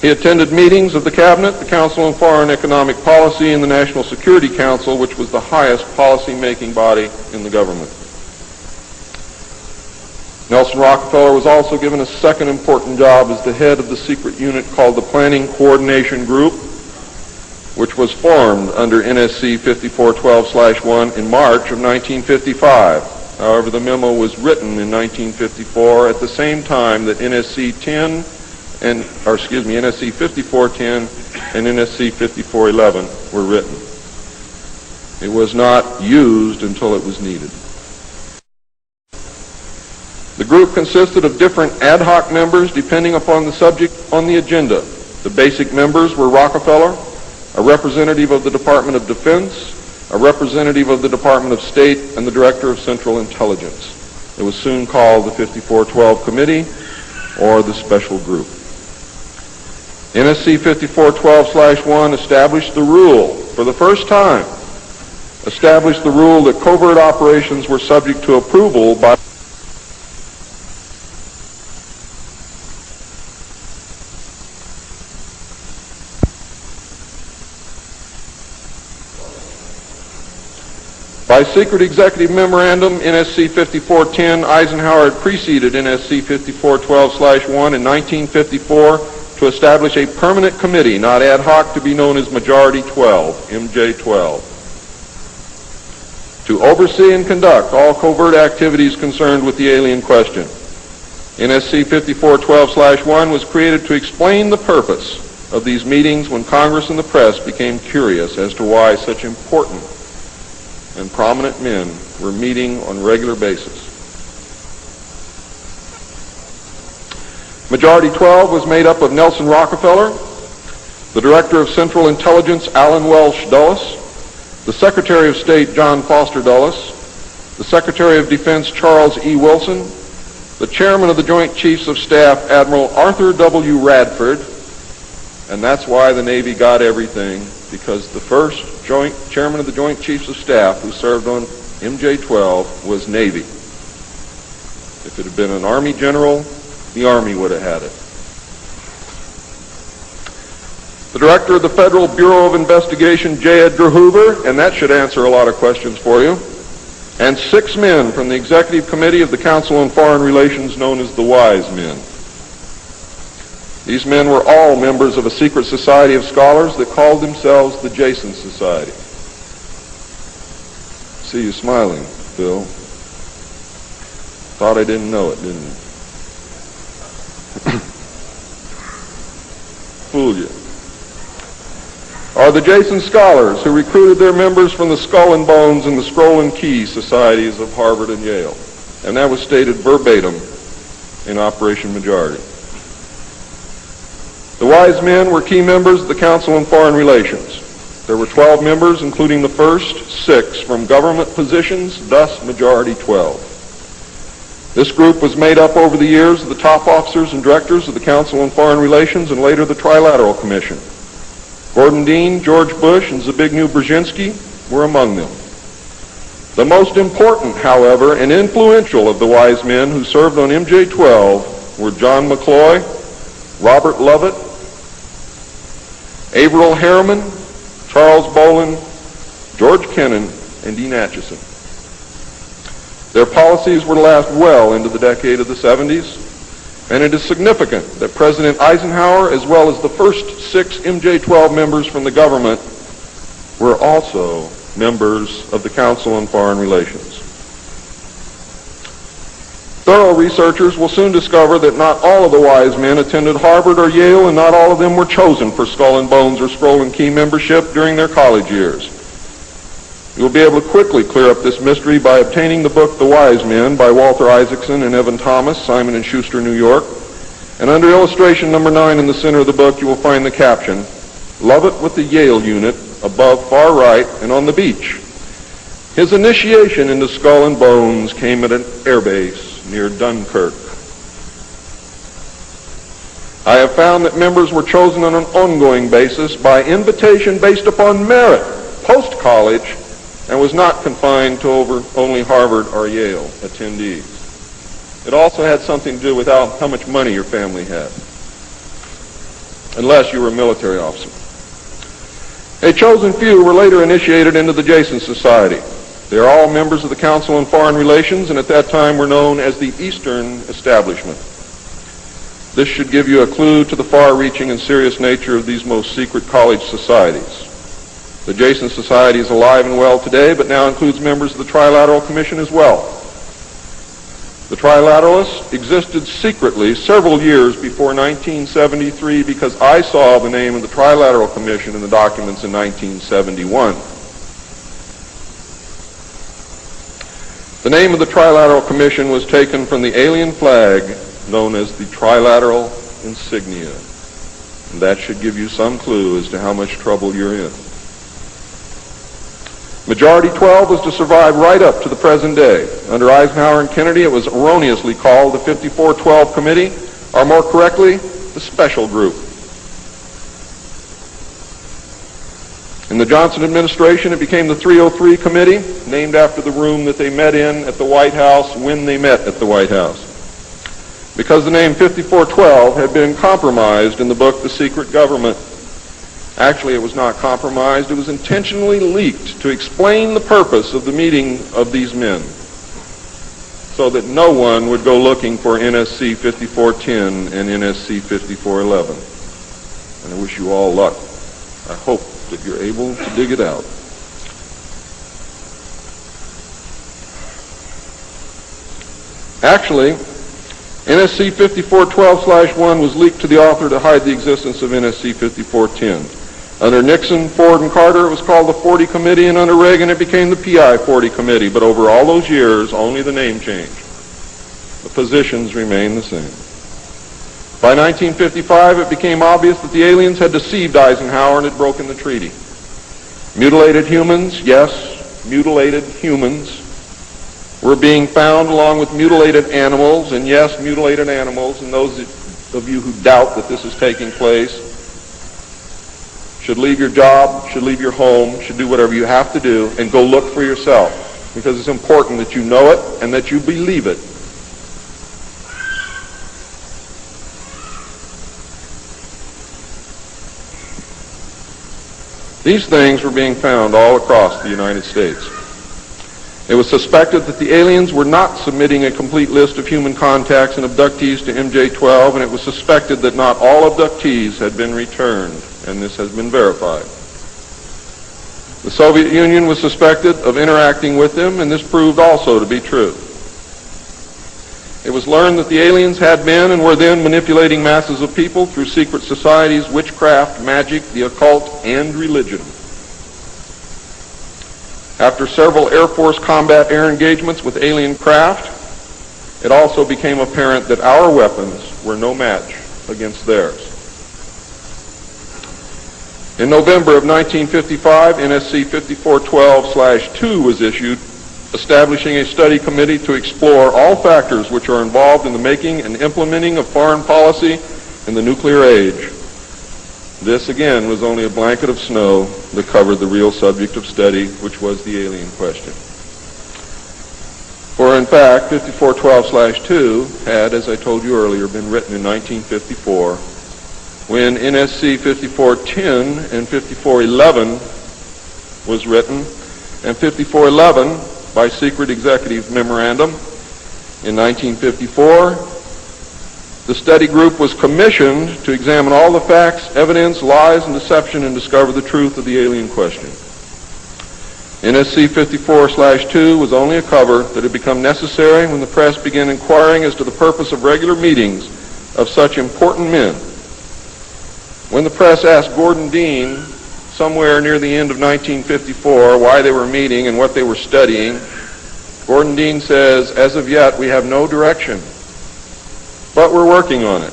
He attended meetings of the Cabinet, the Council on Foreign Economic Policy, and the National Security Council, which was the highest policy-making body in the government. Nelson Rockefeller was also given a second important job as the head of the secret unit called the Planning Coordination Group, which was formed under NSC 5412/1 in March of 1955. However, the memo was written in 1954 at the same time that NSC 5410 and NSC 5411 were written. It was not used until it was needed. The group consisted of different ad hoc members depending upon the subject on the agenda. The basic members were Rockefeller, a representative of the Department of Defense, a representative of the Department of State, and the Director of Central Intelligence. It was soon called the 5412 Committee or the Special Group. NSC 5412/1 established the rule, for the first time, established the rule that covert operations were subject to approval by secret executive memorandum. NSC 5410, Eisenhower had preceded NSC 5412/1 in 1954 to establish a permanent committee, not ad hoc, to be known as Majority 12, MJ12, to oversee and conduct all covert activities concerned with the alien question. NSC 5412/1 was created to explain the purpose of these meetings when Congress and the press became curious as to why such important and prominent men were meeting on a regular basis. Majority 12 was made up of Nelson Rockefeller, the Director of Central Intelligence, Allen Welsh Dulles, the Secretary of State, John Foster Dulles, the Secretary of Defense, Charles E. Wilson, the Chairman of the Joint Chiefs of Staff, Admiral Arthur W. Radford, and that's why the Navy got everything, because the first Chairman of the Joint Chiefs of Staff who served on MJ-12 was Navy. If it had been an Army general, the Army would have had it. The Director of the Federal Bureau of Investigation, J. Edgar Hoover, and that should answer a lot of questions for you, and 6 men from the Executive Committee of the Council on Foreign Relations known as the Wise Men. These men were all members of a secret society of scholars that called themselves the Jason Society. See you smiling, Bill. Thought I didn't know it, didn't you? Fool you. Are the Jason Scholars who recruited their members from the Skull and Bones and the Scroll and Key societies of Harvard and Yale. And that was stated verbatim in Operation Majority. The Wise Men were key members of the Council on Foreign Relations. There were 12 members, including the first 6 from government positions, thus Majority 12. This group was made up over the years of the top officers and directors of the Council on Foreign Relations and later the Trilateral Commission. Gordon Dean, George Bush, and Zbigniew Brzezinski were among them. The most important, however, and influential of the Wise Men who served on MJ-12 were John McCloy, Robert Lovett, Averill Harriman, Charles Bolin, George Kennan, and Dean Acheson. Their policies were to last well into the decade of the 70s, and it is significant that President Eisenhower, as well as the first 6 MJ-12 members from the government, were also members of the Council on Foreign Relations. Thorough researchers will soon discover that not all of the Wise Men attended Harvard or Yale, and not all of them were chosen for Skull and Bones or Scroll and Key membership during their college years. You will be able to quickly clear up this mystery by obtaining the book The Wise Men by Walter Isaacson and Evan Thomas, Simon & Schuster, New York. And under illustration number 9 in the center of the book, you will find the caption, "Lovett with the Yale unit, above far right and on the beach. His initiation into Skull and Bones came at an airbase near Dunkirk." I have found that members were chosen on an ongoing basis by invitation based upon merit, post-college, and was not confined to only Harvard or Yale attendees. It also had something to do with how much money your family had. unless you were a military officer. A chosen few were later initiated into the Jason Society. They are all members of the Council on Foreign Relations, and at that time were known as the Eastern Establishment. This should give you a clue to the far-reaching and serious nature of these most secret college societies. The Jason Society is alive and well today, but now includes members of the Trilateral Commission as well. The Trilateralists existed secretly several years before 1973 because I saw the name of the Trilateral Commission in the documents in 1971. The name of the Trilateral Commission was taken from the alien flag known as the Trilateral Insignia. And that should give you some clue as to how much trouble you're in. Majority 12 was to survive right up to the present day. Under Eisenhower and Kennedy, it was erroneously called the 5412 Committee, or more correctly, the Special Group. In the Johnson administration, it became the 303 Committee, named after the room that they met in at the White House when they met at the White House. Because the name 5412 had been compromised in the book The Secret Government. Actually, it was not compromised. It was intentionally leaked to explain the purpose of the meeting of these men so that no one would go looking for NSC 5410 and NSC 5411. And I wish you all luck. I hope that you're able to dig it out. Actually, NSC 5412/1 was leaked to the author to hide the existence of NSC 5410. Under Nixon, Ford, and Carter, it was called the 40 Committee, and under Reagan, it became the PI 40 Committee. But over all those years, only the name changed. The positions remained the same. By 1955, it became obvious that the aliens had deceived Eisenhower and had broken the treaty. Mutilated humans, yes, mutilated humans, were being found along with mutilated animals, and yes, mutilated animals, and those of you who doubt that this is taking place should leave your job, should leave your home, should do whatever you have to do, and go look for yourself, because it's important that you know it and that you believe it. These things were being found all across the United States. It was suspected that the aliens were not submitting a complete list of human contacts and abductees to MJ-12, and it was suspected that not all abductees had been returned, and this has been verified. The Soviet Union was suspected of interacting with them, and this proved also to be true. It was learned that the aliens had been and were then manipulating masses of people through secret societies, witchcraft, magic, the occult, and religion. After several Air Force combat air engagements with alien craft, it also became apparent that our weapons were no match against theirs. In November of 1955, NSC 5412/2 was issued, establishing a study committee to explore all factors which are involved in the making and implementing of foreign policy in the nuclear age. This, again, was only a blanket of snow that covered the real subject of study, which was the alien question. For, in fact, 5412/2 had, as I told you earlier, been written in 1954, when NSC 5410 and 5411 was written, and 5411, by secret executive memorandum in 1954, the study group was commissioned to examine all the facts, evidence, lies, and deception and discover the truth of the alien question. NSC 54/2 was only a cover that had become necessary when the press began inquiring as to the purpose of regular meetings of such important men. When the press asked Gordon Dean, somewhere near the end of 1954, why they were meeting and what they were studying, Gordon Dean says, "As of yet, we have no direction, but we're working on it."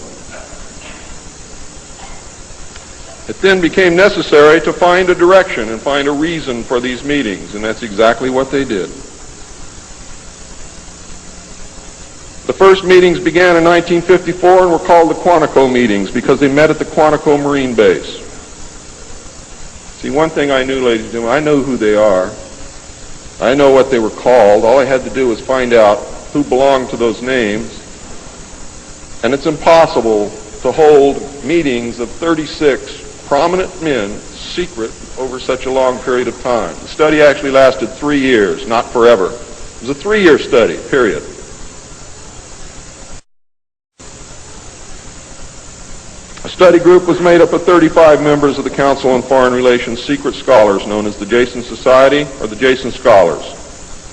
It then became necessary to find a direction and find a reason for these meetings, and that's exactly what they did. The first meetings began in 1954 and were called the Quantico meetings because they met at the Quantico Marine Base. See, one thing I knew, ladies and gentlemen, I know who they are. I know what they were called. All I had to do was find out who belonged to those names. And it's impossible to hold meetings of 36 prominent men secret over such a long period of time. The study actually lasted 3 years, not forever. It was a 3-year study, period. A study group was made up of 35 members of the Council on Foreign Relations secret scholars known as the Jason Society or the Jason Scholars.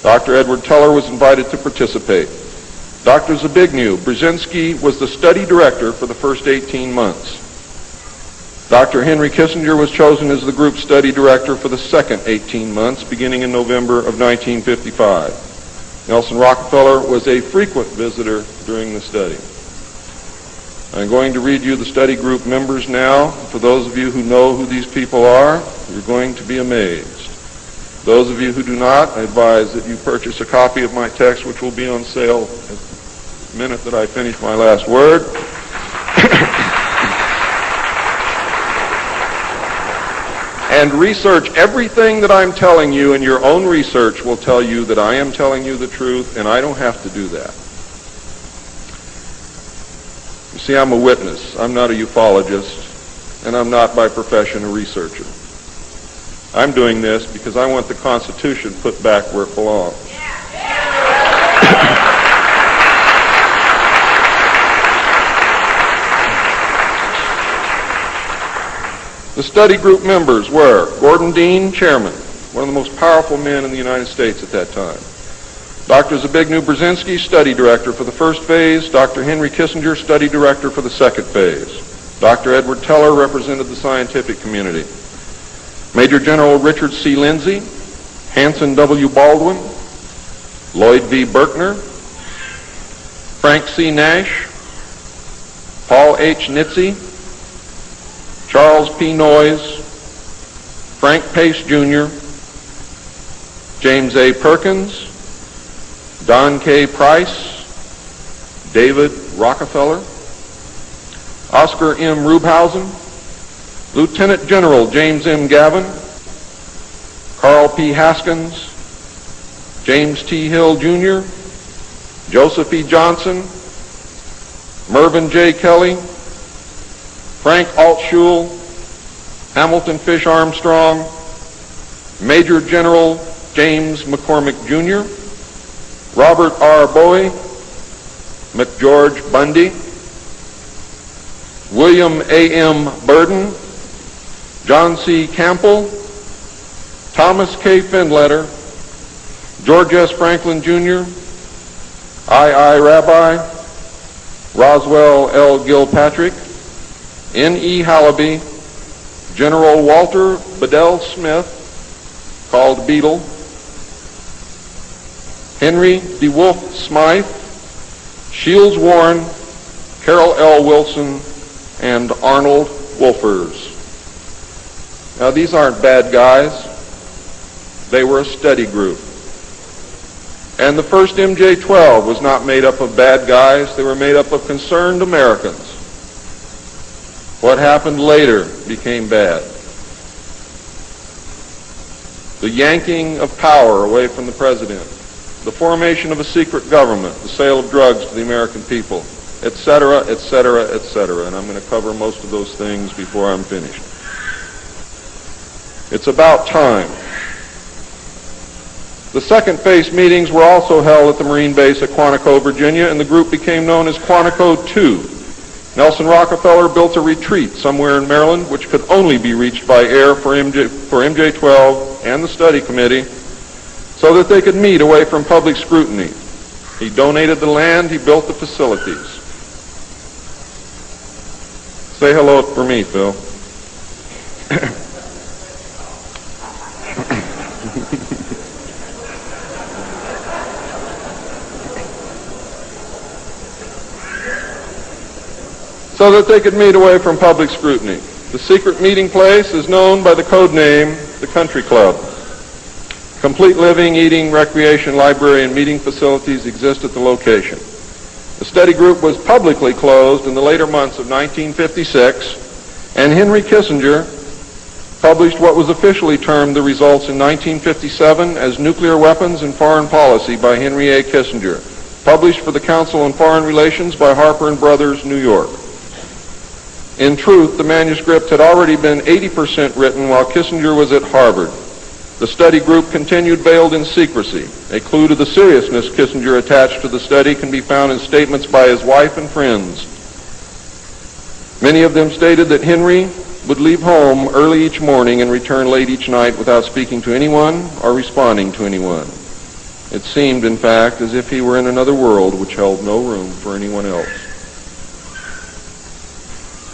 Dr. Edward Teller was invited to participate. Dr. Zbigniew Brzezinski was the study director for the first 18 months. Dr. Henry Kissinger was chosen as the group study director for the second 18 months, beginning in November of 1955. Nelson Rockefeller was a frequent visitor during the study. I'm going to read you the study group members now. For those of you who know who these people are, you're going to be amazed. Those of you who do not, I advise that you purchase a copy of my text, which will be on sale the minute that I finish my last word. And research everything that I'm telling you, and your own research will tell you that I am telling you the truth, and I don't have to do that. You see, I'm a witness. I'm not a ufologist, and I'm not by profession a researcher. I'm doing this because I want the Constitution put back where it belongs. The study group members were Gordon Dean, chairman, one of the most powerful men in the United States at that time. Dr. Zbigniew Brzezinski, study director for the first phase. Dr. Henry Kissinger, study director for the second phase. Dr. Edward Teller represented the scientific community. Major General Richard C. Lindsay, Hanson W. Baldwin, Lloyd V. Berkner, Frank C. Nash, Paul H. Nitze, Charles P. Noyes, Frank Pace Jr., James A. Perkins, Don K. Price, David Rockefeller, Oscar M. Rubhausen, Lieutenant General James M. Gavin, Carl P. Haskins, James T. Hill Jr., Joseph E. Johnson, Mervyn J. Kelly, Frank Altschul, Hamilton Fish Armstrong, Major General James McCormick Jr., Robert R. Bowie, McGeorge Bundy, William A. M. Burden, John C. Campbell, Thomas K. Findletter, George S. Franklin Jr., I. Rabbi, Roswell L. Gilpatrick, N. E. Hallaby, General Walter Bedell Smith, called Beadle, Henry DeWolf Smythe, Shields Warren, Carol L. Wilson, and Arnold Wolfers. Now, these aren't bad guys. They were a study group. And the first MJ-12 was not made up of bad guys. They were made up of concerned Americans. What happened later became bad. The yanking of power away from the president, the formation of a secret government, the sale of drugs to the American people, etc., etc., etc. And I'm going to cover most of those things before I'm finished. It's about time. The second phase meetings were also held at the Marine base at Quantico, Virginia, and the group became known as Quantico II. Nelson Rockefeller built a retreat somewhere in Maryland, which could only be reached by air for MJ-12 and the study committee, so that they could meet away from public scrutiny. He donated the land, he built the facilities. Say hello for me, Phil. So that they could meet away from public scrutiny. The secret meeting place is known by the code name, the Country Club. Complete living, eating, recreation, library, and meeting facilities exist at the location. The study group was publicly closed in the later months of 1956, and Henry Kissinger published what was officially termed the results in 1957 as Nuclear Weapons and Foreign Policy by Henry A. Kissinger, published for the Council on Foreign Relations by Harper & Brothers, New York. In truth, the manuscript had already been 80% written while Kissinger was at Harvard. The study group continued veiled in secrecy. A clue to the seriousness Kissinger attached to the study can be found in statements by his wife and friends. Many of them stated that Henry would leave home early each morning and return late each night without speaking to anyone or responding to anyone. It seemed, in fact, as if he were in another world which held no room for anyone else.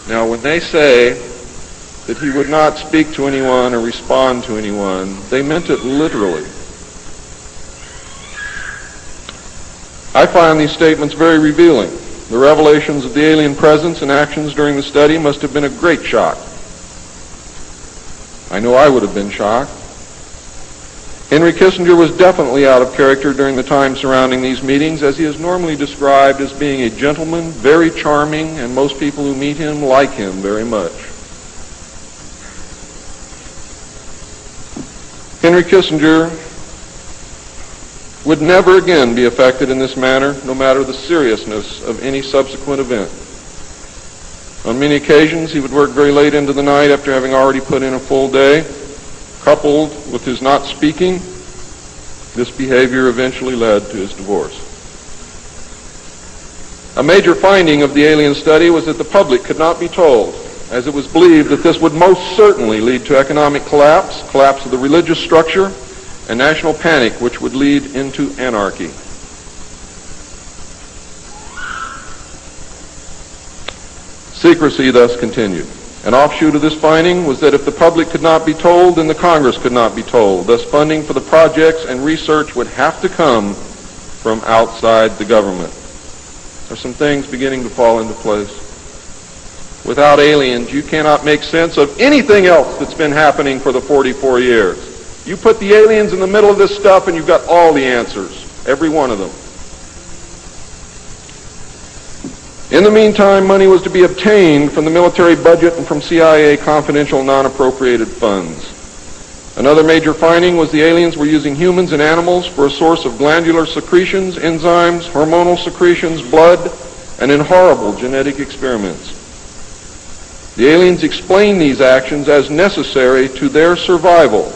Now, when they say that he would not speak to anyone or respond to anyone, they meant it literally. I find these statements very revealing. The revelations of the alien presence and actions during the study must have been a great shock. I know I would have been shocked. Henry Kissinger was definitely out of character during the time surrounding these meetings, as he is normally described as being a gentleman, very charming, and most people who meet him like him very much. Henry Kissinger would never again be affected in this manner, no matter the seriousness of any subsequent event. On many occasions, he would work very late into the night after having already put in a full day. Coupled with his not speaking, this behavior eventually led to his divorce. A major finding of the alien study was that the public could not be told, as it was believed that this would most certainly lead to economic collapse of the religious structure, and national panic, which would lead into anarchy. Secrecy thus continued. An offshoot of this finding was that if the public could not be told, then the Congress could not be told. Thus, funding for the projects and research would have to come from outside the government. There are some things beginning to fall into place. Without aliens, you cannot make sense of anything else that's been happening for the 44 years. You put the aliens in the middle of this stuff and you've got all the answers, every one of them. In the meantime, money was to be obtained from the military budget and from CIA confidential non-appropriated funds. Another major finding was the aliens were using humans and animals for a source of glandular secretions, enzymes, hormonal secretions, blood, and in horrible genetic experiments. The aliens explained these actions as necessary to their survival.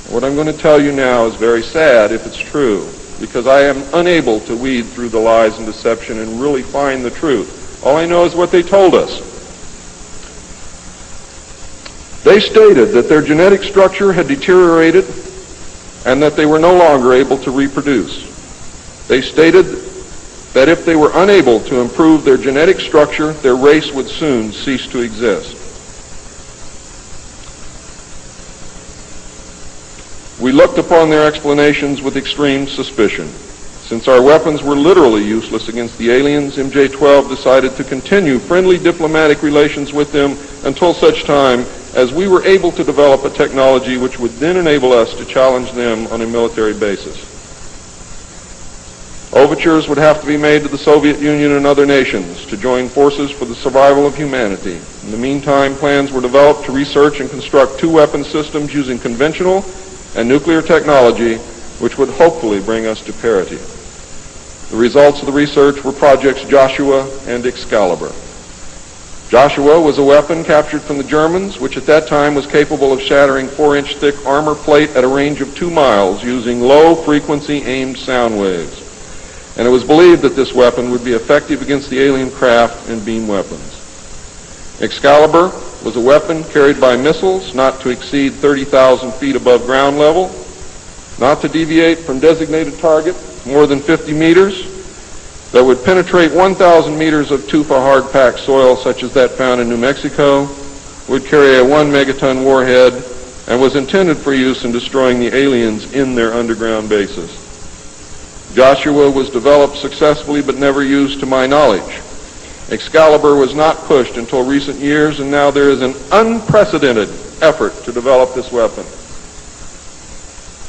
What I'm going to tell you now is very sad if it's true, because I am unable to weed through the lies and deception and really find the truth. All I know is what they told us. They stated that their genetic structure had deteriorated and that they were no longer able to reproduce. They stated that if they were unable to improve their genetic structure, their race would soon cease to exist. We looked upon their explanations with extreme suspicion. Since our weapons were literally useless against the aliens, MJ-12 decided to continue friendly diplomatic relations with them until such time as we were able to develop a technology which would then enable us to challenge them on a military basis. Overtures would have to be made to the Soviet Union and other nations to join forces for the survival of humanity. In the meantime, plans were developed to research and construct two weapon systems using conventional and nuclear technology, which would hopefully bring us to parity. The results of the research were projects Joshua and Excalibur. Joshua was a weapon captured from the Germans, which at that time was capable of shattering 4-inch thick armor plate at a range of 2 miles using low-frequency aimed sound waves. And it was believed that this weapon would be effective against the alien craft and beam weapons. Excalibur was a weapon carried by missiles not to exceed 30,000 feet above ground level, not to deviate from designated target more than 50 meters, that would penetrate 1,000 meters of tufa hard-packed soil such as that found in New Mexico, would carry a 1 megaton warhead, and was intended for use in destroying the aliens in their underground bases. Joshua was developed successfully but never used to my knowledge. Excalibur was not pushed until recent years, and now there is an unprecedented effort to develop this weapon.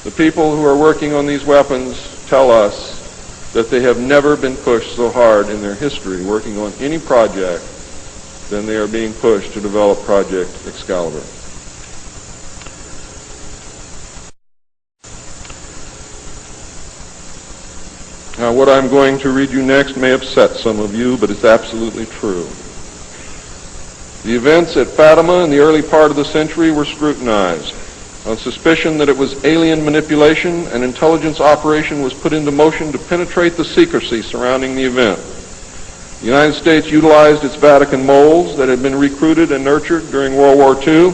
The people who are working on these weapons tell us that they have never been pushed so hard in their history working on any project than they are being pushed to develop Project Excalibur. Now, what I'm going to read you next may upset some of you, but it's absolutely true. The events at Fatima in the early part of the century were scrutinized. On suspicion that it was alien manipulation, an intelligence operation was put into motion to penetrate the secrecy surrounding the event. The United States utilized its Vatican moles that had been recruited and nurtured during World War II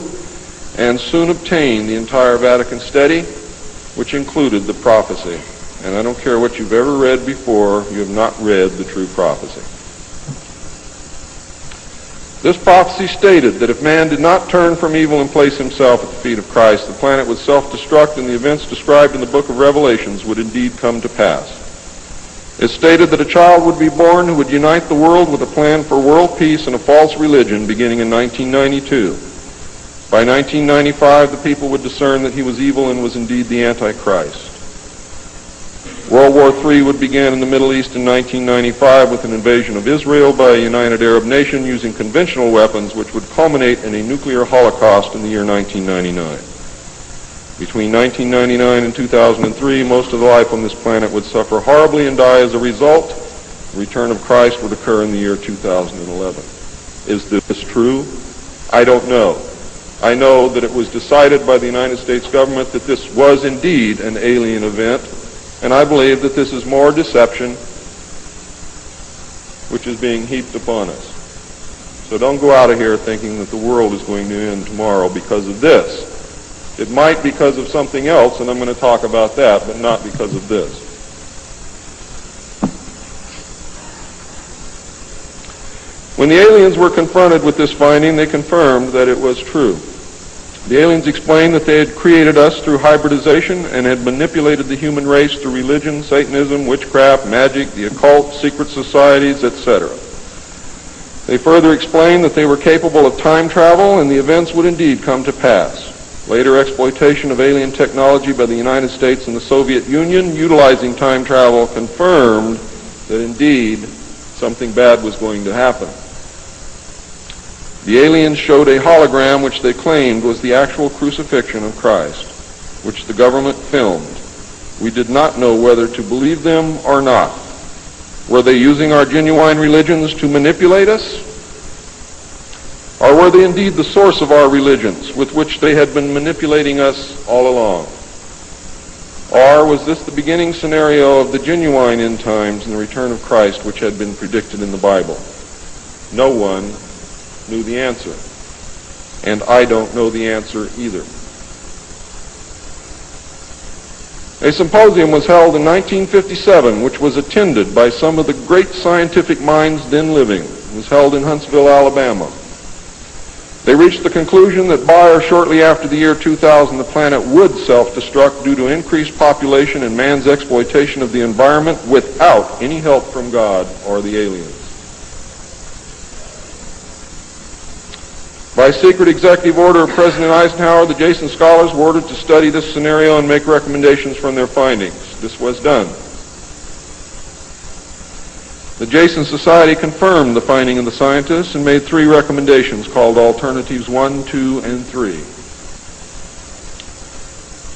and soon obtained the entire Vatican study, which included the prophecy. And I don't care what you've ever read before, you have not read the true prophecy. This prophecy stated that if man did not turn from evil and place himself at the feet of Christ, the planet would self-destruct and the events described in the book of Revelations would indeed come to pass. It stated that a child would be born who would unite the world with a plan for world peace and a false religion beginning in 1992. By 1995, the people would discern that he was evil and was indeed the Antichrist. World War III would begin in the Middle East in 1995 with an invasion of Israel by a united Arab nation using conventional weapons, which would culminate in a nuclear holocaust in the year 1999. Between 1999 and 2003, most of the life on this planet would suffer horribly and die as a result. The return of Christ would occur in the year 2011. Is this true? I don't know. I know that it was decided by the United States government that this was indeed an alien event, and I believe that this is more deception which is being heaped upon us. So don't go out of here thinking that the world is going to end tomorrow because of this. It might because of something else, and I'm going to talk about that, but not because of this. When the aliens were confronted with this finding, they confirmed that it was true. The aliens explained that they had created us through hybridization and had manipulated the human race through religion, Satanism, witchcraft, magic, the occult, secret societies, etc. They further explained that they were capable of time travel and the events would indeed come to pass. Later exploitation of alien technology by the United States and the Soviet Union utilizing time travel confirmed that indeed something bad was going to happen. The aliens showed a hologram which they claimed was the actual crucifixion of Christ, which the government filmed. We did not know whether to believe them or not. Were they using our genuine religions to manipulate us? Or were they indeed the source of our religions with which they had been manipulating us all along? Or was this the beginning scenario of the genuine end times and the return of Christ which had been predicted in the Bible? No one knew the answer. And I don't know the answer either. A symposium was held in 1957 which was attended by some of the great scientific minds then living. It was held in Huntsville, Alabama. They reached the conclusion that by or shortly after the year 2000, the planet would self-destruct due to increased population and man's exploitation of the environment without any help from God or the aliens. By secret executive order of President Eisenhower, the Jason scholars were ordered to study this scenario and make recommendations from their findings. This was done. The Jason Society confirmed the finding of the scientists and made 3 recommendations called Alternatives 1, 2, and 3.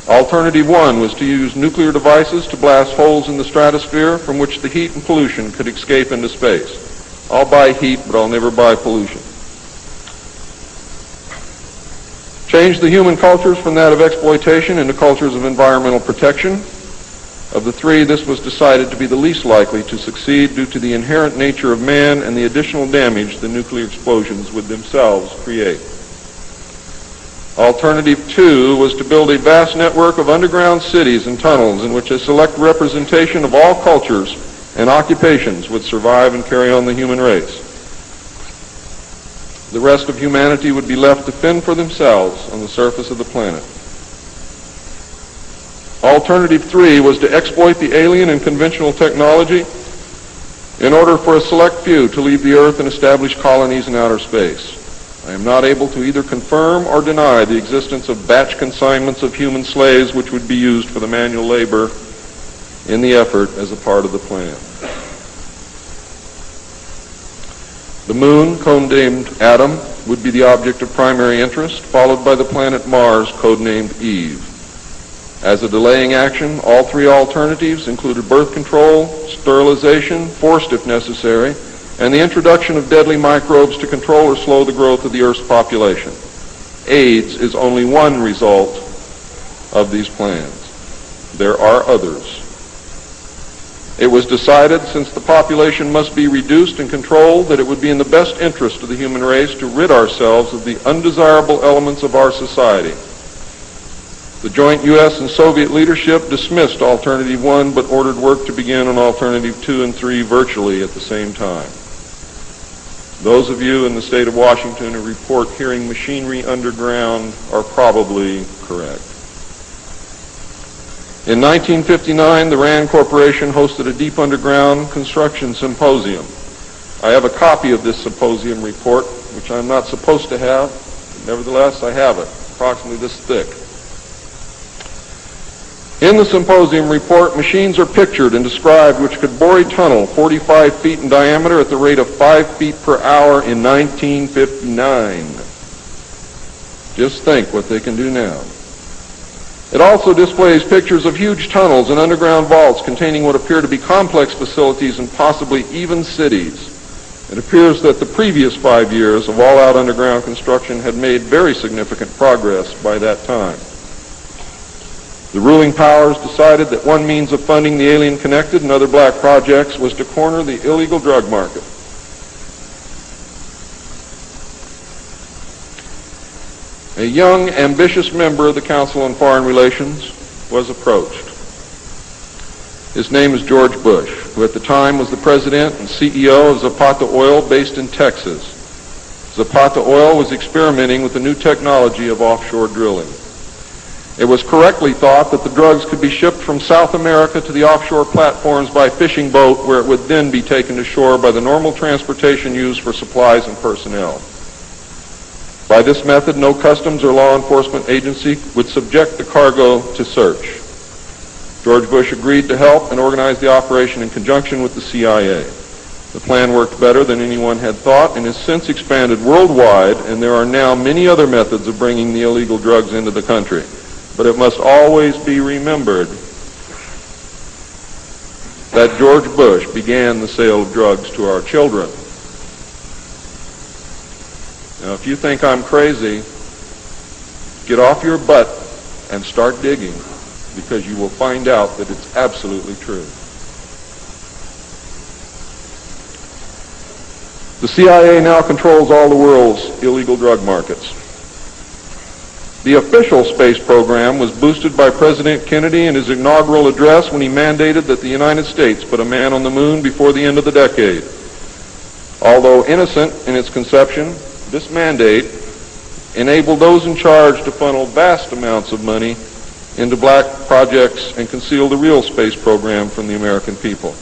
Alternative 1 was to use nuclear devices to blast holes in the stratosphere from which the heat and pollution could escape into space. I'll buy heat, but I'll never buy pollution. Change the human cultures from that of exploitation into cultures of environmental protection. Of the 3, this was decided to be the least likely to succeed due to the inherent nature of man and the additional damage the nuclear explosions would themselves create. Alternative 2 was to build a vast network of underground cities and tunnels in which a select representation of all cultures and occupations would survive and carry on the human race. The rest of humanity would be left to fend for themselves on the surface of the planet. Alternative 3 was to exploit the alien and conventional technology in order for a select few to leave the Earth and establish colonies in outer space. I am not able to either confirm or deny the existence of batch consignments of human slaves which would be used for the manual labor in the effort as a part of the plan. The moon, codenamed Adam, would be the object of primary interest, followed by the planet Mars, codenamed Eve. As a delaying action, all 3 alternatives included birth control, sterilization, forced if necessary, and the introduction of deadly microbes to control or slow the growth of the Earth's population. AIDS is only one result of these plans. There are others. It was decided, since the population must be reduced and controlled, that it would be in the best interest of the human race to rid ourselves of the undesirable elements of our society. The joint U.S. and Soviet leadership dismissed Alternative 1 but ordered work to begin on Alternative 2 and 3 virtually at the same time. Those of you in the state of Washington who report hearing machinery underground are probably correct. In 1959, the RAND Corporation hosted a deep underground construction symposium. I have a copy of this symposium report, which I'm not supposed to have. Nevertheless, I have it, approximately this thick. In the symposium report, machines are pictured and described which could bore a tunnel 45 feet in diameter at the rate of 5 feet per hour in 1959. Just think what they can do now. It also displays pictures of huge tunnels and underground vaults containing what appear to be complex facilities and possibly even cities. It appears that the previous 5 years of all-out underground construction had made very significant progress by that time. The ruling powers decided that one means of funding the alien-connected and other black projects was to corner the illegal drug market. A young, ambitious member of the Council on Foreign Relations was approached. His name is George Bush, who at the time was the president and CEO of Zapata Oil based in Texas. Zapata Oil was experimenting with the new technology of offshore drilling. It was correctly thought that the drugs could be shipped from South America to the offshore platforms by fishing boat, where it would then be taken to shore by the normal transportation used for supplies and personnel. By this method, no customs or law enforcement agency would subject the cargo to search. George Bush agreed to help and organize the operation in conjunction with the CIA. The plan worked better than anyone had thought and has since expanded worldwide, and there are now many other methods of bringing the illegal drugs into the country. But it must always be remembered that George Bush began the sale of drugs to our children. Now, if you think I'm crazy, get off your butt and start digging, because you will find out that it's absolutely true. The CIA now controls all the world's illegal drug markets. The official space program was boosted by President Kennedy in his inaugural address when he mandated that the United States put a man on the moon before the end of the decade. Although innocent in its conception, this mandate enabled those in charge to funnel vast amounts of money into black projects and conceal the real space program from the American people.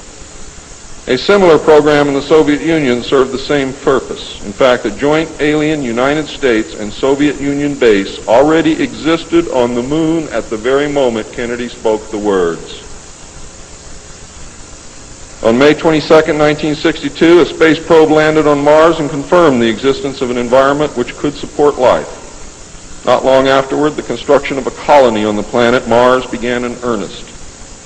A similar program in the Soviet Union served the same purpose. In fact, a joint alien United States and Soviet Union base already existed on the moon at the very moment Kennedy spoke the words. On May 22, 1962, a space probe landed on Mars and confirmed the existence of an environment which could support life. Not long afterward, the construction of a colony on the planet Mars began in earnest.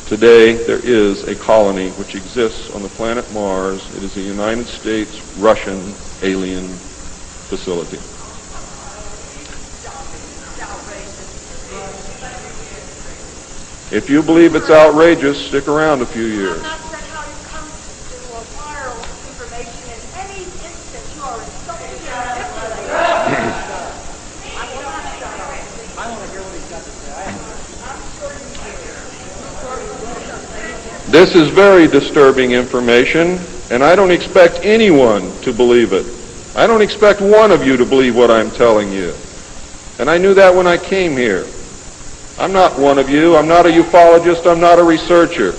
Today, there is a colony which exists on the planet Mars. It is a United States-Russian alien facility. If you believe it's outrageous, stick around a few years. This is very disturbing information, and I don't expect anyone to believe it. I don't expect one of you to believe what I'm telling you. And I knew that when I came here. I'm not one of you. I'm not a ufologist. I'm not a researcher.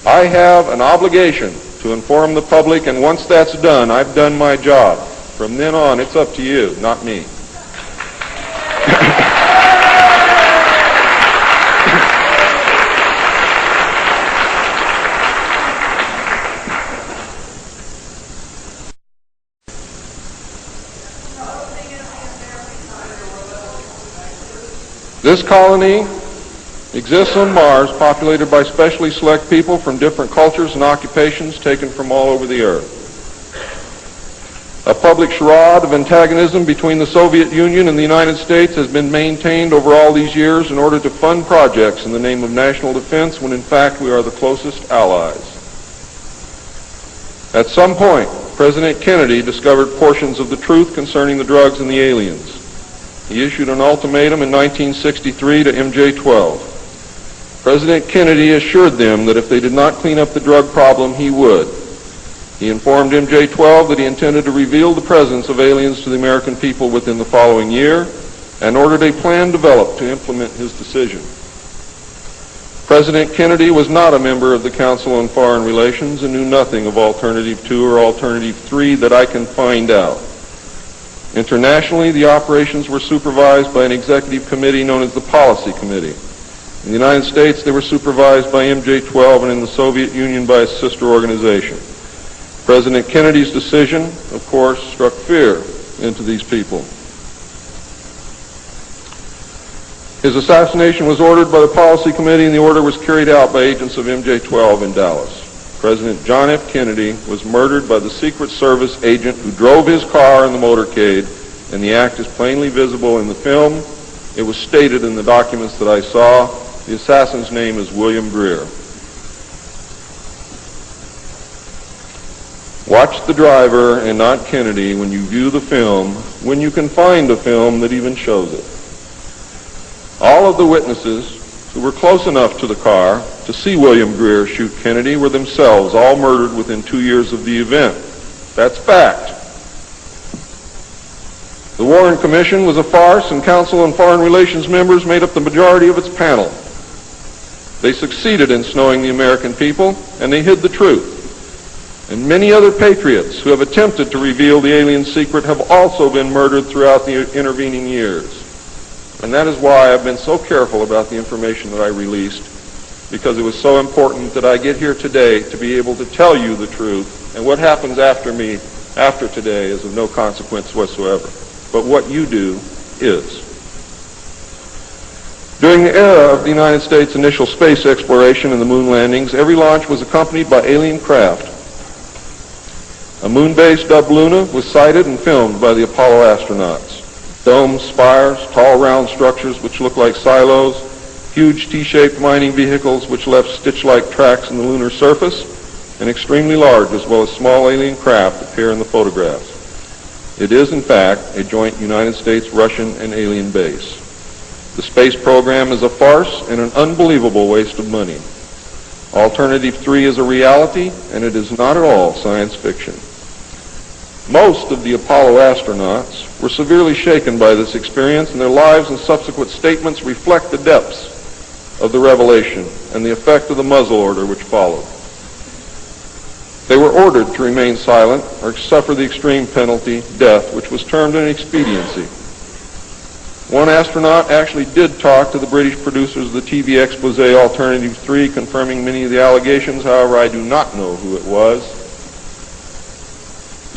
I have an obligation to inform the public, and once that's done, I've done my job. From then on, it's up to you, not me. This colony exists on Mars, populated by specially select people from different cultures and occupations taken from all over the earth. A public charade of antagonism between the Soviet Union and the United States has been maintained over all these years in order to fund projects in the name of national defense when in fact we are the closest allies. At some point, President Kennedy discovered portions of the truth concerning the drugs and the aliens. He issued an ultimatum in 1963 to MJ-12. President Kennedy assured them that if they did not clean up the drug problem, he would. He informed MJ-12 that he intended to reveal the presence of aliens to the American people within the following year and ordered a plan developed to implement his decision. President Kennedy was not a member of the Council on Foreign Relations and knew nothing of Alternative 2 or Alternative 3 that I can find out. Internationally, the operations were supervised by an executive committee known as the Policy Committee. In the United States, they were supervised by MJ-12 and in the Soviet Union by a sister organization. President Kennedy's decision, of course, struck fear into these people. His assassination was ordered by the Policy Committee, and the order was carried out by agents of MJ-12 in Dallas. President John F. Kennedy was murdered by the Secret Service agent who drove his car in the motorcade, and the act is plainly visible in the film. It was stated in the documents that I saw. The assassin's name is William Greer. Watch the driver and not Kennedy when you view the film, when you can find a film that even shows it. All of the witnesses who were close enough to the car to see William Greer shoot Kennedy were themselves all murdered within 2 years of the event. That's fact. The Warren Commission was a farce, and Council on Foreign Relations members made up the majority of its panel. They succeeded in snowing the American people, and they hid the truth. And many other patriots who have attempted to reveal the alien secret have also been murdered throughout the intervening years. And that is why I've been so careful about the information that I released, because it was so important that I get here today to be able to tell you the truth, and what happens after me, after today, is of no consequence whatsoever. But what you do is. During the era of the United States' initial space exploration and the moon landings, every launch was accompanied by alien craft. A moon base dubbed Luna was sighted and filmed by the Apollo astronauts. Domes, spires, tall round structures which look like silos, huge T-shaped mining vehicles which left stitch-like tracks in the lunar surface, and extremely large as well as small alien craft appear in the photographs. It is, in fact, a joint United States, Russian, and alien base. The space program is a farce and an unbelievable waste of money. Alternative 3 is a reality, and it is not at all science fiction. Most of the Apollo astronauts were severely shaken by this experience, and their lives and subsequent statements reflect the depths of the revelation and the effect of the muzzle order which followed. They were ordered to remain silent or suffer the extreme penalty, death, which was termed an expediency. One astronaut actually did talk to the British producers of the TV expose Alternative 3, confirming many of the allegations. However, I do not know who it was.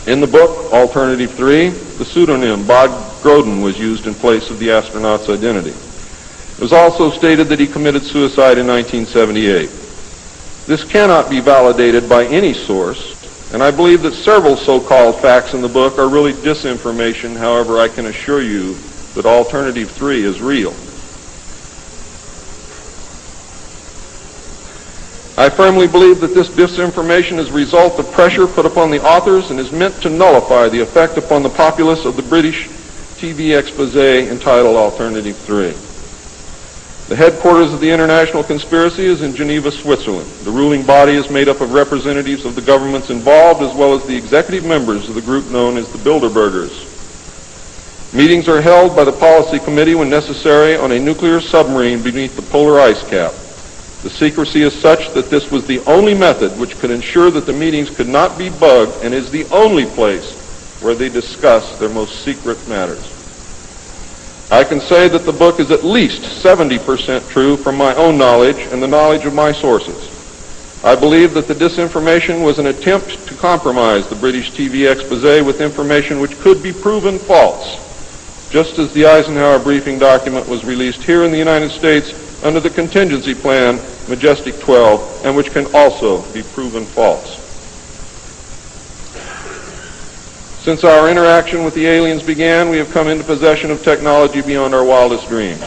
In the book, Alternative 3, the pseudonym Bob Groden was used in place of the astronaut's identity. It was also stated that he committed suicide in 1978. This cannot be validated by any source, and I believe that several so-called facts in the book are really disinformation. However, I can assure you that Alternative 3 is real. I firmly believe that this disinformation is a result of pressure put upon the authors and is meant to nullify the effect upon the populace of the British TV expose entitled Alternative 3. The headquarters of the international conspiracy is in Geneva, Switzerland. The ruling body is made up of representatives of the governments involved as well as the executive members of the group known as the Bilderbergers. Meetings are held by the Policy Committee when necessary on a nuclear submarine beneath the polar ice cap. The secrecy is such that this was the only method which could ensure that the meetings could not be bugged, and is the only place where they discuss their most secret matters. I can say that the book is at least 70% true from my own knowledge and the knowledge of my sources. I believe that the disinformation was an attempt to compromise the British TV expose with information which could be proven false, just as the Eisenhower briefing document was released here in the United States under the contingency plan Majestic 12, and which can also be proven false. Since our interaction with the aliens began, we have come into possession of technology beyond our wildest dreams.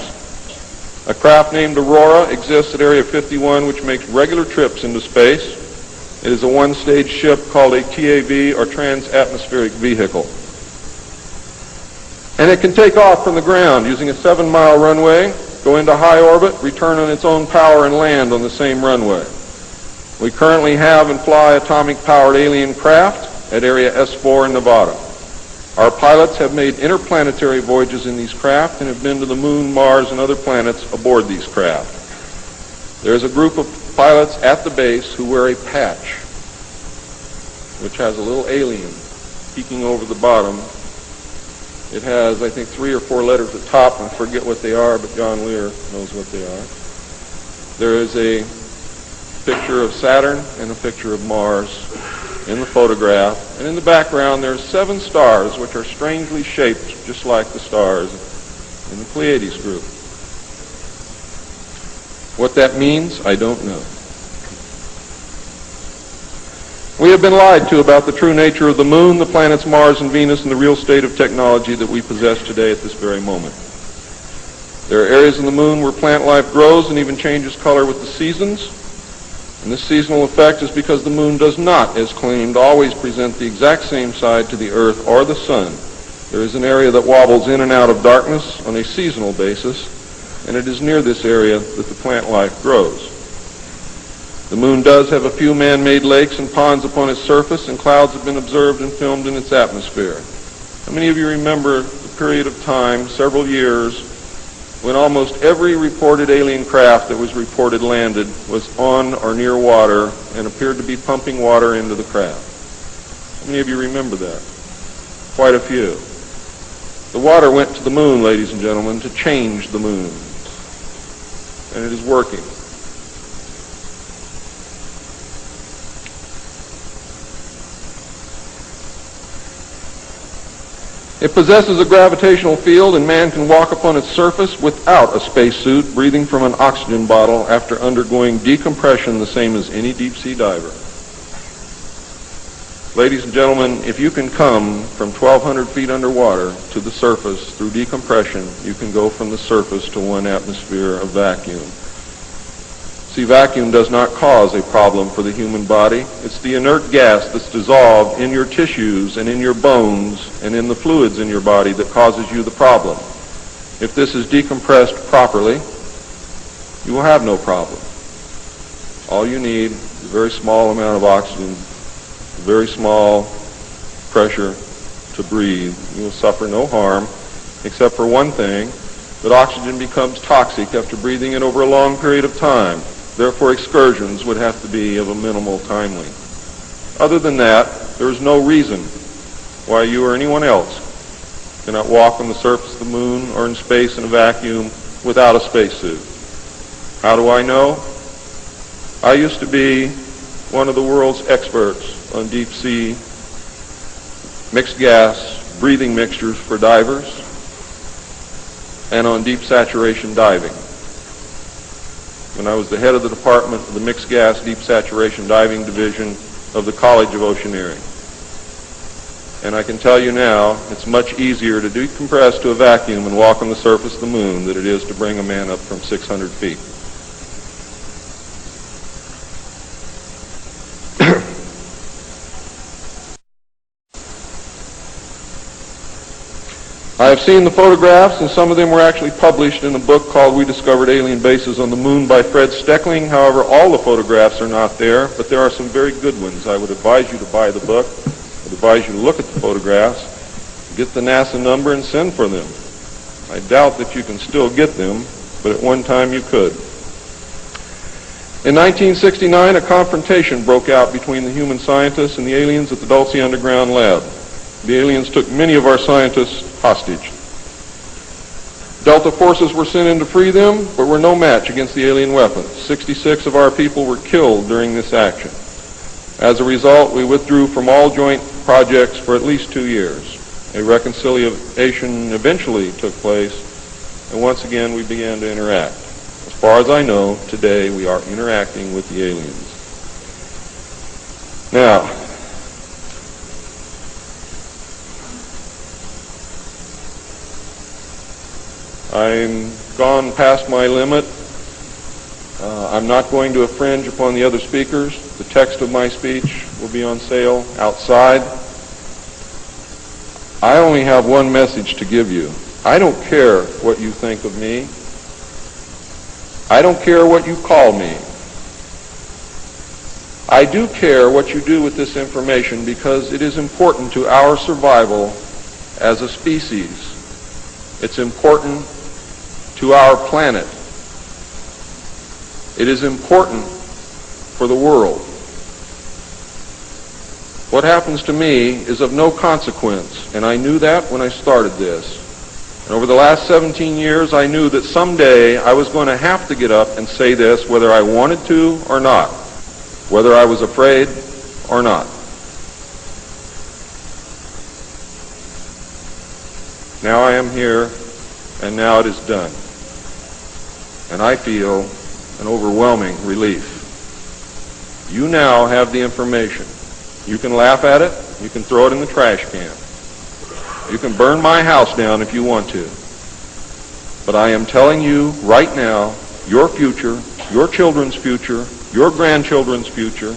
A craft named Aurora exists at Area 51, which makes regular trips into space. It is a one-stage ship called a TAV, or Trans-Atmospheric Vehicle. And it can take off from the ground using a 7-mile runway, go into high orbit, return on its own power, and land on the same runway. We currently have and fly atomic-powered alien craft at Area S4 in Nevada. Our pilots have made interplanetary voyages in these craft and have been to the Moon, Mars, and other planets aboard these craft. There is a group of pilots at the base who wear a patch, which has a little alien peeking over the bottom. It has, I think, 3 or 4 letters at the top. I forget what they are, but John Lear knows what they are. There is a picture of Saturn and a picture of Mars in the photograph. And in the background, there are 7 stars, which are strangely shaped just like the stars in the Pleiades group. What that means, I don't know. We have been lied to about the true nature of the Moon, the planets Mars and Venus, and the real state of technology that we possess today at this very moment. There are areas in the Moon where plant life grows and even changes color with the seasons. And this seasonal effect is because the Moon does not, as claimed, always present the exact same side to the Earth or the Sun. There is an area that wobbles in and out of darkness on a seasonal basis, and it is near this area that the plant life grows. The Moon does have a few man-made lakes and ponds upon its surface, and clouds have been observed and filmed in its atmosphere. How many of you remember the period of time, several years, when almost every reported alien craft that was reported landed was on or near water and appeared to be pumping water into the craft? How many of you remember that? Quite a few. The water went to the Moon, ladies and gentlemen, to change the Moon. And it is working. It possesses a gravitational field, and man can walk upon its surface without a spacesuit, breathing from an oxygen bottle after undergoing decompression the same as any deep-sea diver. Ladies and gentlemen, if you can come from 1,200 feet underwater to the surface through decompression, you can go from the surface to 1 atmosphere of vacuum. See, vacuum does not cause a problem for the human body. It's the inert gas that's dissolved in your tissues and in your bones and in the fluids in your body that causes you the problem. If this is decompressed properly, you will have no problem. All you need is a very small amount of oxygen, a very small pressure to breathe. You will suffer no harm, except for one thing, that oxygen becomes toxic after breathing it over a long period of time. Therefore, excursions would have to be of a minimal time length. Other than that, there is no reason why you or anyone else cannot walk on the surface of the Moon or in space in a vacuum without a spacesuit. How do I know? I used to be one of the world's experts on deep-sea mixed gas breathing mixtures for divers and on deep saturation diving. When I was the head of the department of the Mixed Gas Deep Saturation Diving Division of the College of Oceaneering. And I can tell you now, it's much easier to decompress to a vacuum and walk on the surface of the Moon than it is to bring a man up from 600 feet. I have seen the photographs, and some of them were actually published in a book called We Discovered Alien Bases on the Moon by Fred Steckling. However, all the photographs are not there, but there are some very good ones. I would advise you to buy the book. I would advise you to look at the photographs, get the NASA number, and send for them. I doubt that you can still get them, but at one time you could. In 1969, a confrontation broke out between the human scientists and the aliens at the Dulce Underground Lab. The aliens took many of our scientists hostage. Delta forces were sent in to free them, but were no match against the alien weapons. 66 of our people were killed during this action. As a result, we withdrew from all joint projects for at least 2 years. A reconciliation eventually took place, and once again we began to interact. As far as I know, today we are interacting with the aliens. Now, I'm gone past my limit. I'm not going to infringe upon the other speakers. The text of my speech will be on sale outside. I only have one message to give you. I don't care what you think of me. I don't care what you call me. I do care what you do with this information because it is important to our survival as a species. It's important to our planet. It is important for the world. What happens to me is of no consequence, and I knew that when I started this. And over the last 17 years, I knew that someday I was going to have to get up and say this, whether I wanted to or not, whether I was afraid or not. Now I am here, and now it is done. And I feel an overwhelming relief. You now have the information. You can laugh at it. You can throw it in the trash can. You can burn my house down if you want to. But I am telling you right now, your future, your children's future, your grandchildren's future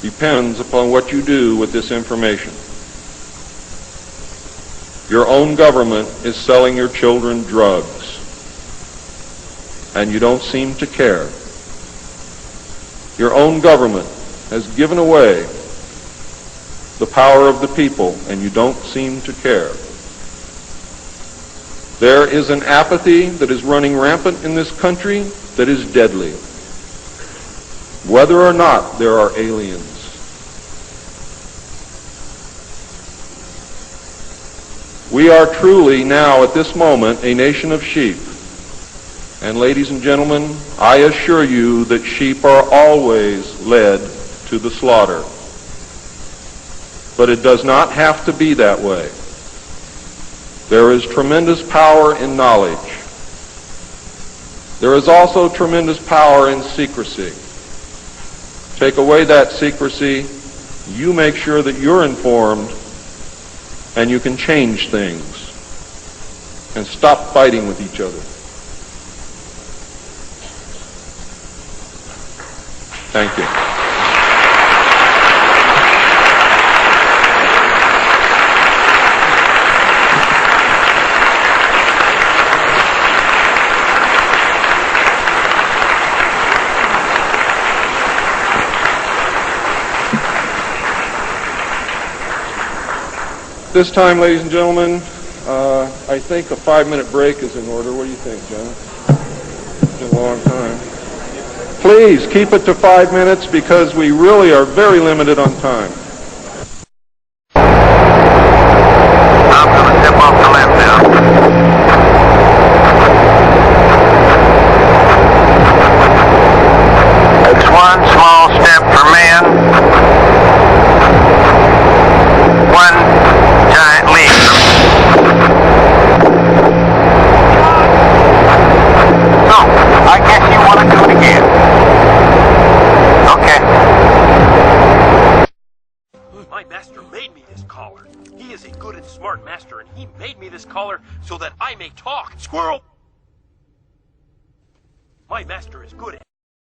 depends upon what you do with this information. Your own government is selling your children drugs, and you don't seem to care. Your own government has given away the power of the people, and you don't seem to care. There is an apathy that is running rampant in this country that is deadly, whether or not there are aliens. We are truly now, at this moment, a nation of sheep. And ladies and gentlemen, I assure you that sheep are always led to the slaughter. But it does not have to be that way. There is tremendous power in knowledge. There is also tremendous power in secrecy. Take away that secrecy, you make sure that you're informed, and you can change things and stop fighting with each other. Thank you. This time, ladies and gentlemen, I think a 5-minute break is in order. What do you think, John? It's been a long time. Please keep it to 5 minutes because we really are very limited on time. I'm going to step off the left now. It's one small step for man, one giant leap for So, I guess you want to do it again. Okay. My master made me this collar. He is a good and smart master, and he made me this collar so that I may talk. Squirrel! My master is good at